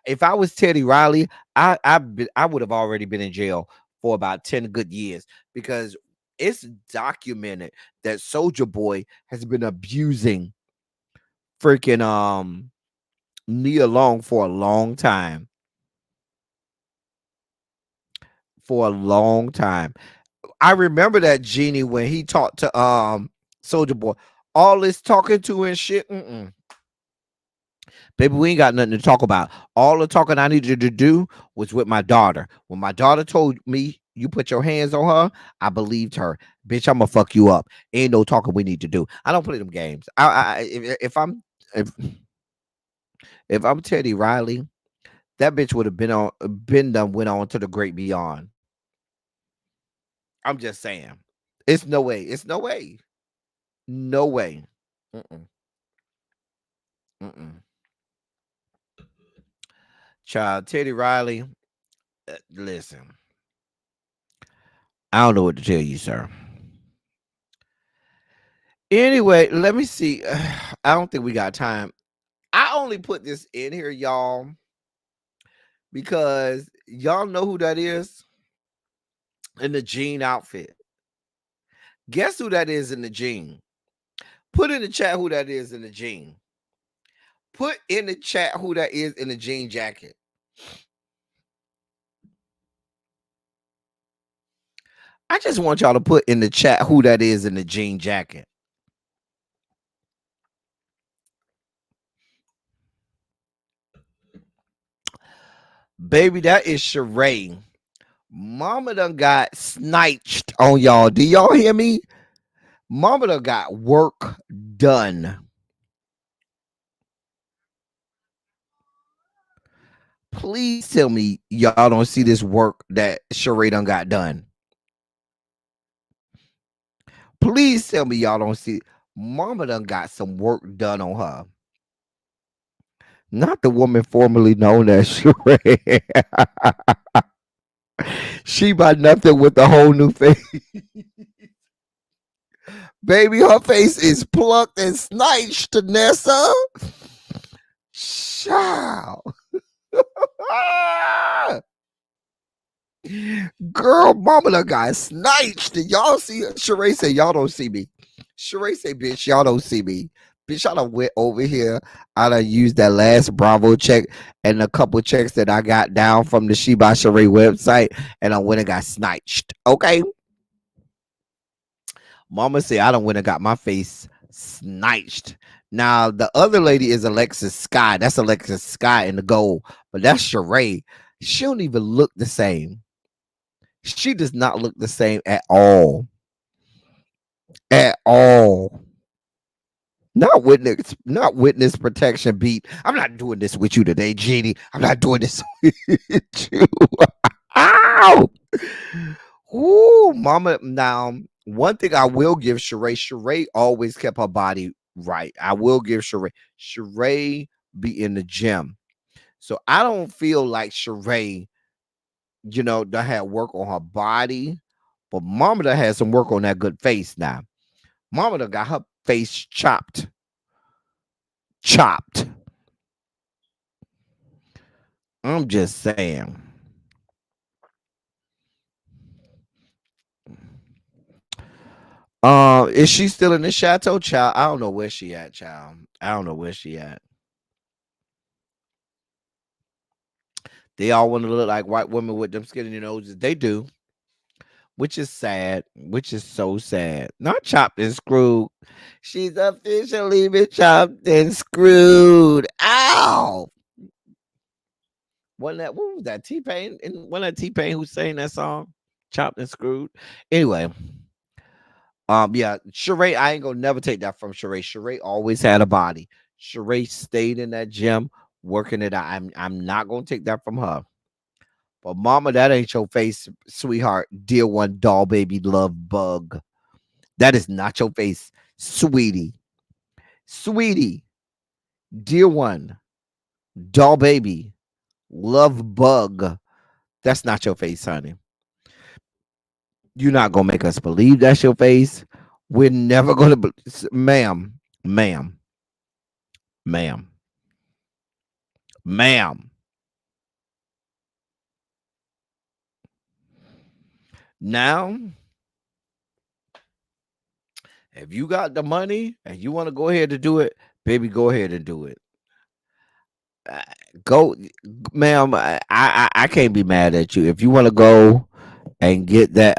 If I was Teddy Riley, I would have already been in jail for about 10 good years because it's documented that Soldier Boy has been abusing freaking Nia Long for a long time. For a long time. I remember that Genie when he talked to Soldier Boy. All this talking to and shit. Baby, we ain't got nothing to talk about. All the talking I needed to do was with my daughter. When my daughter told me you put your hands on her, I believed her. Bitch, I'm gonna fuck you up. Ain't no talking we need to do. I don't play them games. If I'm Teddy Riley, that bitch would have been done, went on to the great beyond. I'm just saying. It's no way. It's no way. No way. Mm-mm. Mm-mm. Child, Teddy Riley, listen, I don't know what to tell you, sir. Anyway, let me see. I don't think we got time. I only put this in here, y'all, because y'all know who that is in the jean outfit. Guess who that is in the jean? Put in the chat who that is in the jean. Put in the chat who that is in the jean jacket. I just want y'all to put in the chat who that is in the jean jacket. Baby, that is Sheree. Mama done got sniped on y'all. Do y'all hear me? Mama done got work done. Please tell me y'all don't see this work that Sheree done got done. Please tell me y'all don't see. Mama done got some work done on her. Not the woman formerly known as Sheree. She by nothing with a whole new face. Baby, her face is plucked and snatched, Nessa. Child. Girl, mama done got snatched. Y'all see Sheree say y'all don't see me. Sheree say, bitch, y'all don't see me. Bitch, I done went over here. I done used that last Bravo check and a couple checks that I got down from the She by Sheree website, and I went and got snatched. Okay. Mama say I done went and got my face snatched. Now the other lady is Alexis Sky. That's Alexis Sky in the gold, but that's Sheree. She don't even look the same. She does not look the same at all. At all. Not witness protection beat. I'm not doing this with you today, Jeannie. I'm not doing this with you. Ow! Ooh, mama. Now, one thing I will give Sheree always kept her body right. I will give Sheree be in the gym. So I don't feel like Sheree, that had work on her body, but mama done had some work on that good face now. Mama done got her face chopped. I'm just saying. Is she still in the chateau, child? I don't know where she at, child. I don't know where she at. They all want to look like white women with them skinny noses. They do, which is sad, which is so sad. Not chopped and screwed. She's officially been chopped and screwed. Ow! Wasn't that what was that? T-Pain? And wasn't that T-Pain who sang that song? Chopped and screwed. Anyway, yeah, Sheree, I ain't gonna never take that from Sheree. Sheree always had a body. Sheree stayed in that gym working it out. I'm not gonna take that from her. But mama, that ain't your face, sweetheart. Dear one, doll baby, love bug. That is not your face, sweetie. Sweetie, dear one, doll baby, love bug. That's not your face, honey. You're not gonna make us believe that's your face. We're never gonna, ma'am, ma'am, ma'am, ma'am. Now, if you got the money and you want to go ahead and do it, baby, go ahead and do it. Uh, Go, ma'am. I can't be mad at you if you want to go and get that.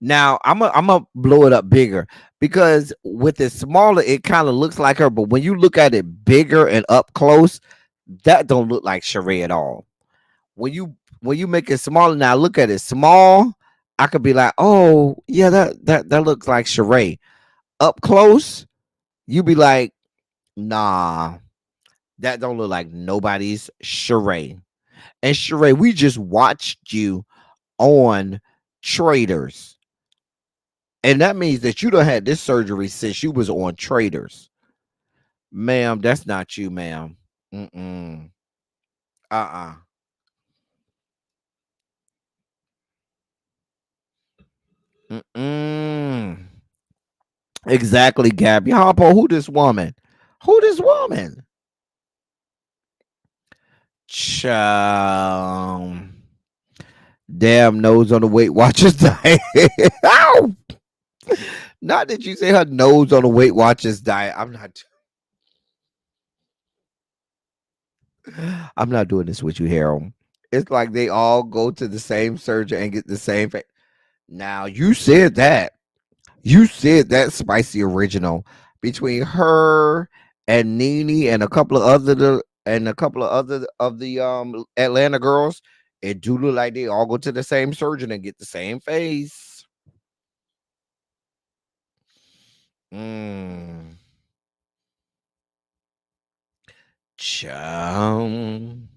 Now I'm gonna blow it up bigger because with it smaller, it kind of looks like her, but when you look at it bigger and up close, that don't look like Sheree at all. When you make it smaller, now look at it small, I could be like, oh yeah, that looks like Sheree. Up close, you be like, nah, that don't look like nobody's Sheree. And Sheree, we just watched you on Traders. And that means that you done had this surgery since you was on Traders. Ma'am, that's not you, ma'am. Mm-mm. Uh-uh. Mm-mm. Exactly, Gabby. Harpo, who this woman? Who this woman? Child. Damn nose on the Weight Watchers diet. Ow! Not that you say her nose on the Weight Watchers diet. I'm not doing this with you, Harold. It's like they all go to the same surgeon and get the same. Now you said that. You said that spicy original between her and Nene and a couple of other of the Atlanta girls. It do look like they all go to the same surgeon and get the same face. Mm. Chum.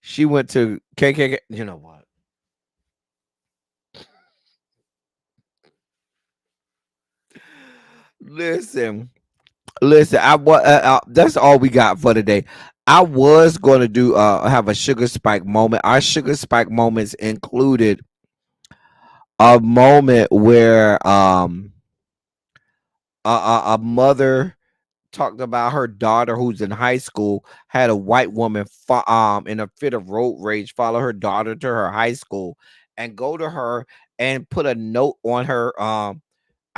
She went to KKK. You know what? Listen, listen. That's all we got for today. I was going to do have a sugar spike moment. Our sugar spike moments included a moment where a mother talked about her daughter who's in high school had a white woman in a fit of road rage follow her daughter to her high school and go to her and put a note on her. I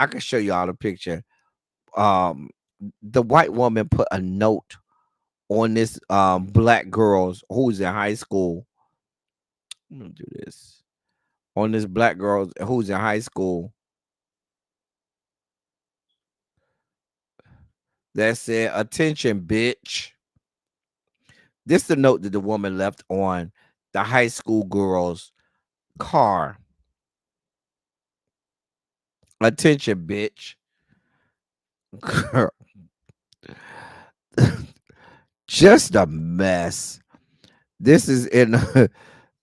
can show you all the picture. um the white woman put a note on this black girls who's in high school. I'm gonna do this on this black girl who's in high school that said, "Attention, bitch." This is the note that the woman left on the high school girl's car. "Attention, bitch." Girl, just a mess. This is in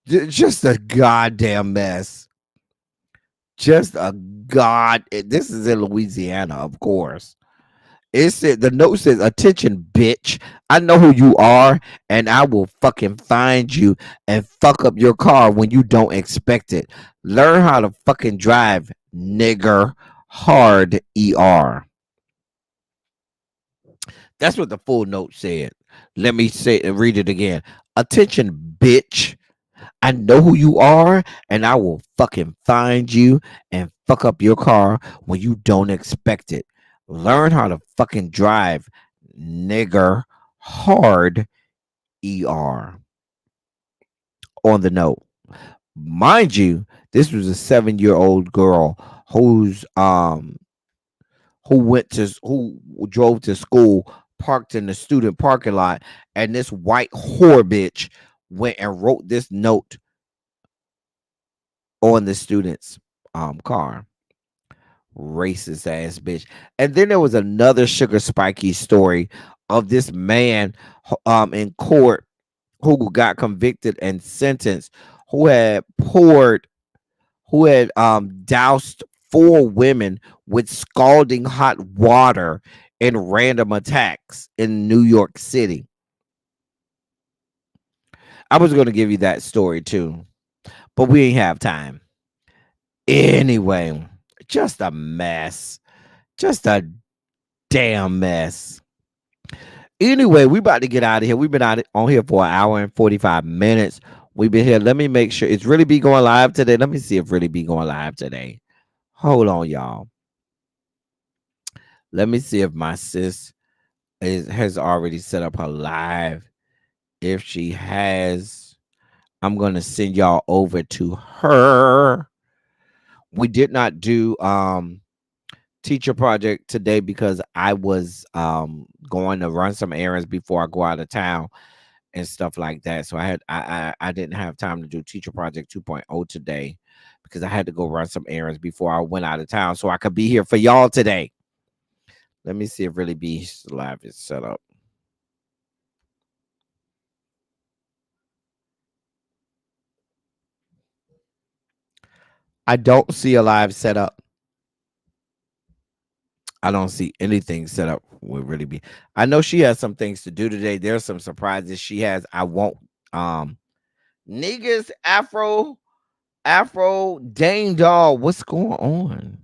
just a goddamn mess. Just a god. This is in Louisiana, of course. It said the note says, "Attention, bitch. I know who you are, and I will fucking find you and fuck up your car when you don't expect it. Learn how to fucking drive, nigger. Hard ER." That's what the full note said. Let me say read it again. Attention, bitch. I know who you are, and I will fucking find you and fuck up your car when you don't expect it. Learn how to fucking drive, nigger. Hard ER on the note. Mind you, this was a 7-year-old girl who's who drove to school, parked in the student parking lot, and this white whore bitch went and wrote this note on the student's car. Racist ass bitch. And then there was another sugar spiky story of this man in court who got convicted and sentenced, who had doused 4 women with scalding hot water in random attacks in New York City. I was going to give you that story too, but we ain't have time. Anyway, just a mess. Just a damn mess. Anyway, we about to get out of here. We've been on here for an hour and 45 minutes. We've been here. Let me make sure. It's Really Be going live today. Let me see if Really Be going live today. Hold on, y'all. Let me see if my sis has already set up her live. If she has, I'm going to send y'all over to her. We did not do teacher project today because I was going to run some errands before I go out of town and stuff like that. So I didn't have time to do teacher project 2.0 today because I had to go run some errands before I went out of town so I could be here for y'all today. Let me see if Really Be Live is set up. I don't see a live set up. I don't see anything set up with Really Be. I know she has some things to do today. There's some surprises she has. I won't niggas Afro Dane Doll. What's going on?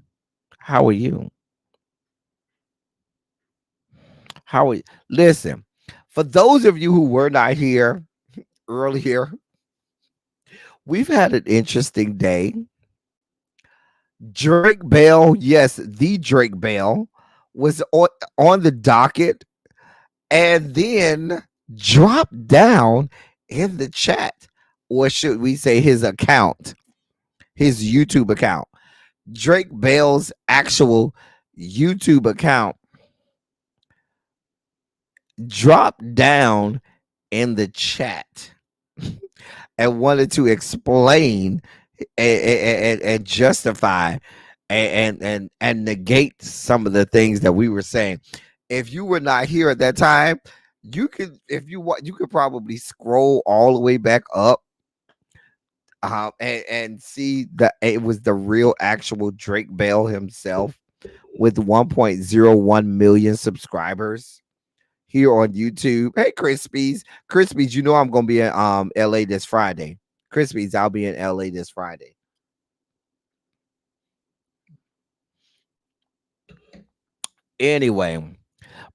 How are you? How are you? Listen, for those of you who were not here earlier, we've had an interesting day. Drake Bell, yes, the Drake Bell was on the docket and then dropped down in the chat, or should we say his account, his YouTube account. Drake Bell's actual YouTube account dropped down in the chat and wanted to explain and justify and negate some of the things that we were saying. If you were not here at that time, you could, if you want, you could probably scroll all the way back up and see that it was the real actual Drake Bell himself with 1.01 million subscribers here on YouTube. Hey, Crispies, you know I'm gonna be in LA this Friday. Crispies, I'll be in LA this Friday. Anyway,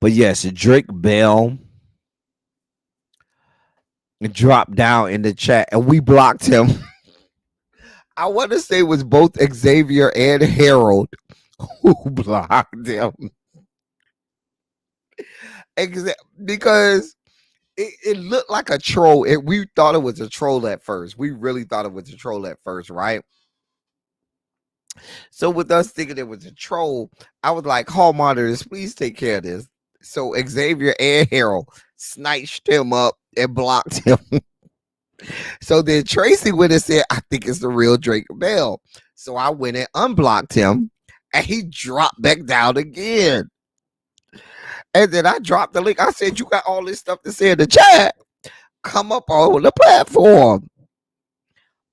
but yes, Drake Bell dropped down in the chat and we blocked him. I want to say it was both Xavier and Harold who blocked him. Because it looked like a troll. We thought it was a troll at first. We really thought it was a troll at first, right? So with us thinking it was a troll, I was like, hall monitors, please take care of this. So Xavier and Harold sniped him up and blocked him. So then Tracy went and said, I think it's the real Drake Bell. So I went and unblocked him and he dropped back down again. And then I dropped the link. I said, you got all this stuff to say in the chat. Come up on the platform.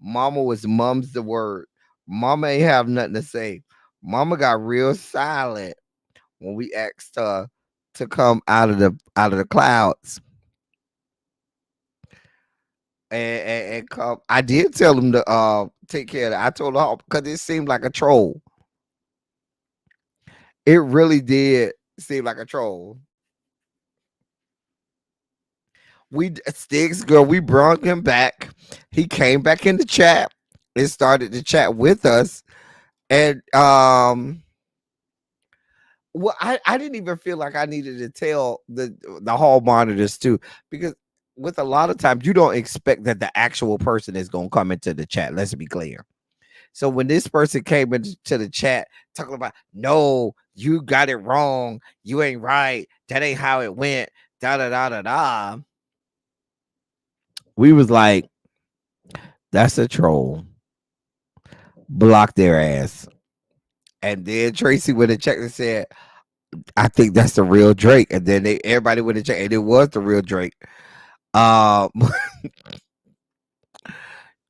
Mama was mum's the word. Mama ain't have nothing to say. Mama got real silent when we asked her to come out of the clouds. And come. I did tell him to take care of that. I told her because it seemed like a troll. It really did seem like a troll. Sticks girl, we brought him back. He came back in the chat and started to chat with us. And well, I didn't even feel like I needed to tell the hall monitors too, because with a lot of times you don't expect that the actual person is gonna come into the chat. Let's be clear. So when this person came into the chat talking about, no, you got it wrong, you ain't right, that ain't how it went, da da da da da. We was like, that's a troll. Block their ass. And then Tracy went and checked and said, I think that's the real Drake. And then everybody went and checked, and it was the real Drake. Um,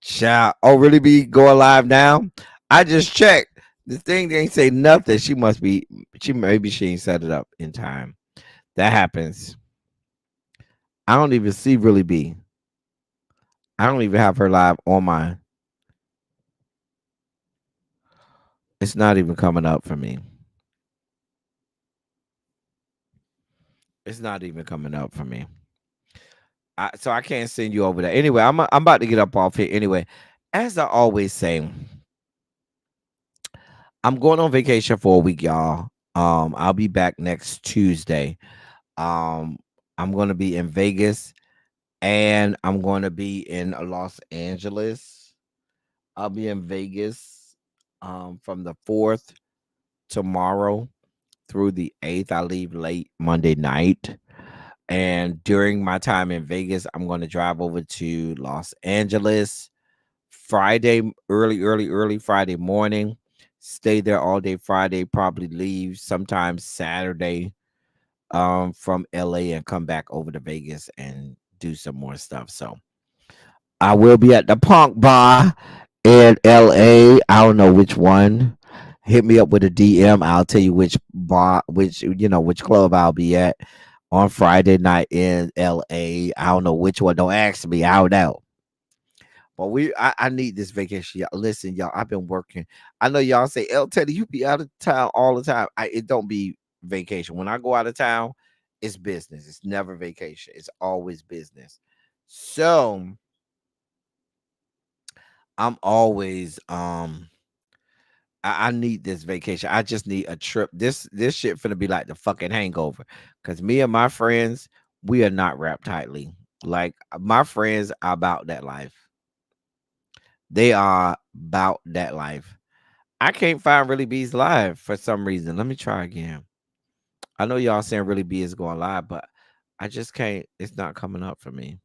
Child, oh, really be going live now? I just checked. The thing they ain't say nothing. Maybe she ain't set it up in time. That happens. I don't even see really be. I don't even have her live on my. It's not even coming up for me. It's not even coming up for me. So I can't send you over there. Anyway, I'm about to get up off here. Anyway, as I always say, I'm going on vacation for a week, y'all. I'll be back next Tuesday. Um, I'm going to be in Vegas and I'm going to be in Los Angeles. I'll be in Vegas from the 4th tomorrow through the 8th. I leave late Monday night. And during my time in Vegas, I'm going to drive over to Los Angeles Friday, early Friday morning. Stay there all day Friday, probably leave sometime Saturday from LA and come back over to Vegas and do some more stuff. So I will be at the Punk Bar in LA. I don't know which one. Hit me up with a DM. I'll tell you which bar, which club I'll be at on Friday night in LA. I don't know which one. Don't ask me. I don't know. But I need this vacation. Y'all. Listen, y'all, I've been working. I know y'all say, El Teddy, you be out of town all the time. It don't be vacation. When I go out of town, it's business. It's never vacation. It's always business. So I'm always I need this vacation. I just need a trip. This shit finna be like the fucking hangover. Cause me and my friends, we are not wrapped tightly. Like my friends are about that life. They are about that life. I can't find Really B's live for some reason. Let me try again. I know y'all saying Really B is going live, but I just can't. It's not coming up for me.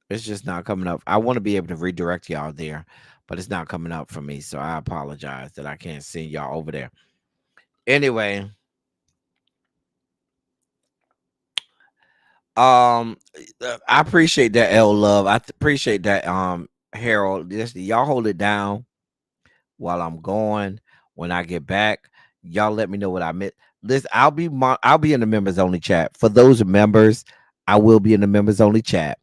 It's just not coming up. I want to be able to redirect y'all there, but it's not coming up for me. So I apologize that I can't send y'all over there. Anyway, I appreciate that, L Love. Appreciate that, Harold. Y'all hold it down while I'm going. When I get back, y'all let me know what I missed. Listen, I'll be in the members only chat. For those members, I will be in the members only chat.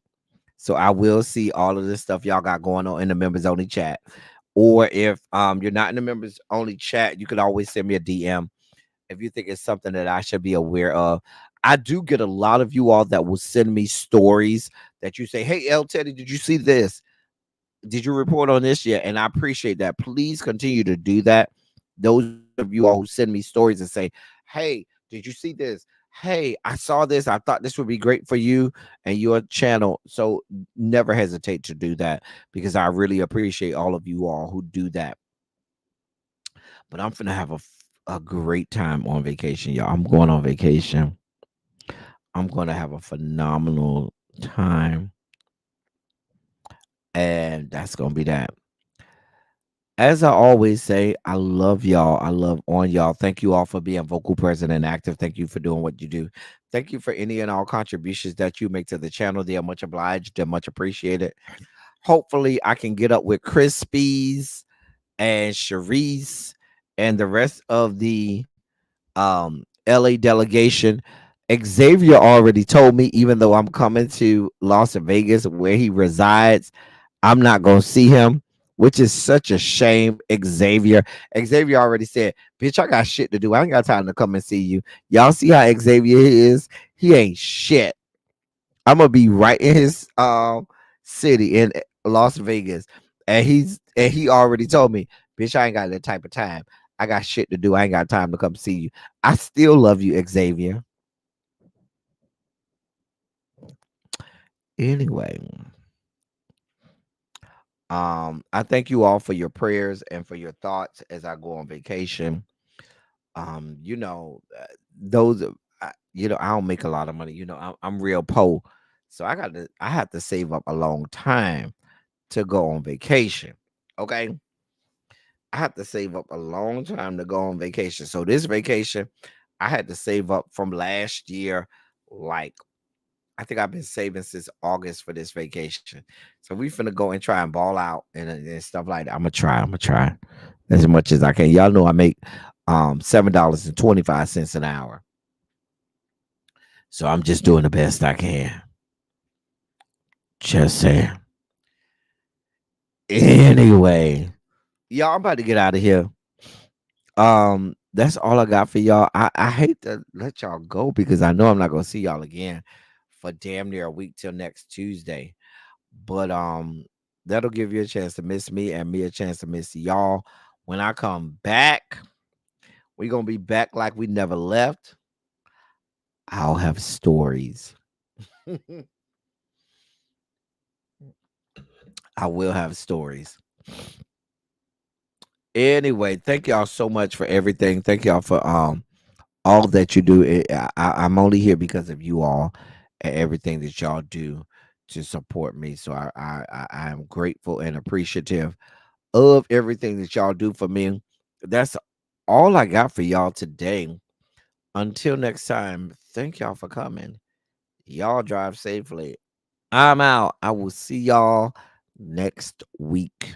So I will see all of this stuff y'all got going on in the members only chat. Or if you're not in the members only chat, you can always send me a DM if you think it's something that I should be aware of. I do get a lot of you all that will send me stories that you say, hey, El Teddy, did you see this? Did you report on this yet? And I appreciate that. Please continue to do that. Those of you all who send me stories and say, hey, did you see this? Hey, I saw this. I thought this would be great for you and your channel. So never hesitate to do that because I really appreciate all of you all who do that. But I'm finna have a great time on vacation, y'all. I'm going on vacation. I'm gonna have a phenomenal time. And that's gonna be that. As I always say, I love y'all. I love on y'all. Thank you all for being vocal, present, and active. Thank you for doing what you do. Thank you for any and all contributions that you make to the channel. They are much obliged. They're much appreciated. Hopefully, I can get up with Crispies and Sharice and the rest of the LA delegation. Xavier already told me, even though I'm coming to Las Vegas where he resides, I'm not gonna see him. which is such a shame. Xavier already said, "Bitch, I got shit to do. I ain't got time to come and see you." Y'all see how Xavier is? He ain't shit. I'm gonna be right in his city in Las Vegas, and he already told me, "Bitch, I ain't got that type of time. I got shit to do. I ain't got time to come see you." I still love you, Xavier. Anyway, I thank you all for your prayers and for your thoughts as I go on vacation. You know, those, I don't make a lot of money. I'm real poor, so I have to save up a long time to go on vacation. Okay, I have to save up a long time to go on vacation. So this vacation, I had to save up from last year. Like, I think I've been saving since August for this vacation. So we finna go and try and ball out and stuff like that. I'm gonna try as much as I can. Y'all know I make $7.25 an hour. So I'm just doing the best I can. Just saying. Anyway, y'all, I'm about to get out of here. That's all I got for y'all. I hate to let y'all go because I know I'm not gonna see y'all again for damn near a week till next Tuesday. But that'll give you a chance to miss me and me a chance to miss y'all. When I come back, we're gonna be back like we never left. I'll have stories. I will have stories. Anyway, thank y'all so much for everything. Thank y'all for all that you do. I'm only here because of you all and everything that y'all do to support me. So I am grateful and appreciative of everything that y'all do for me. That's all I got for y'all today. Until next time, thank y'all for coming. Y'all drive safely. I'm out. I will see y'all next week.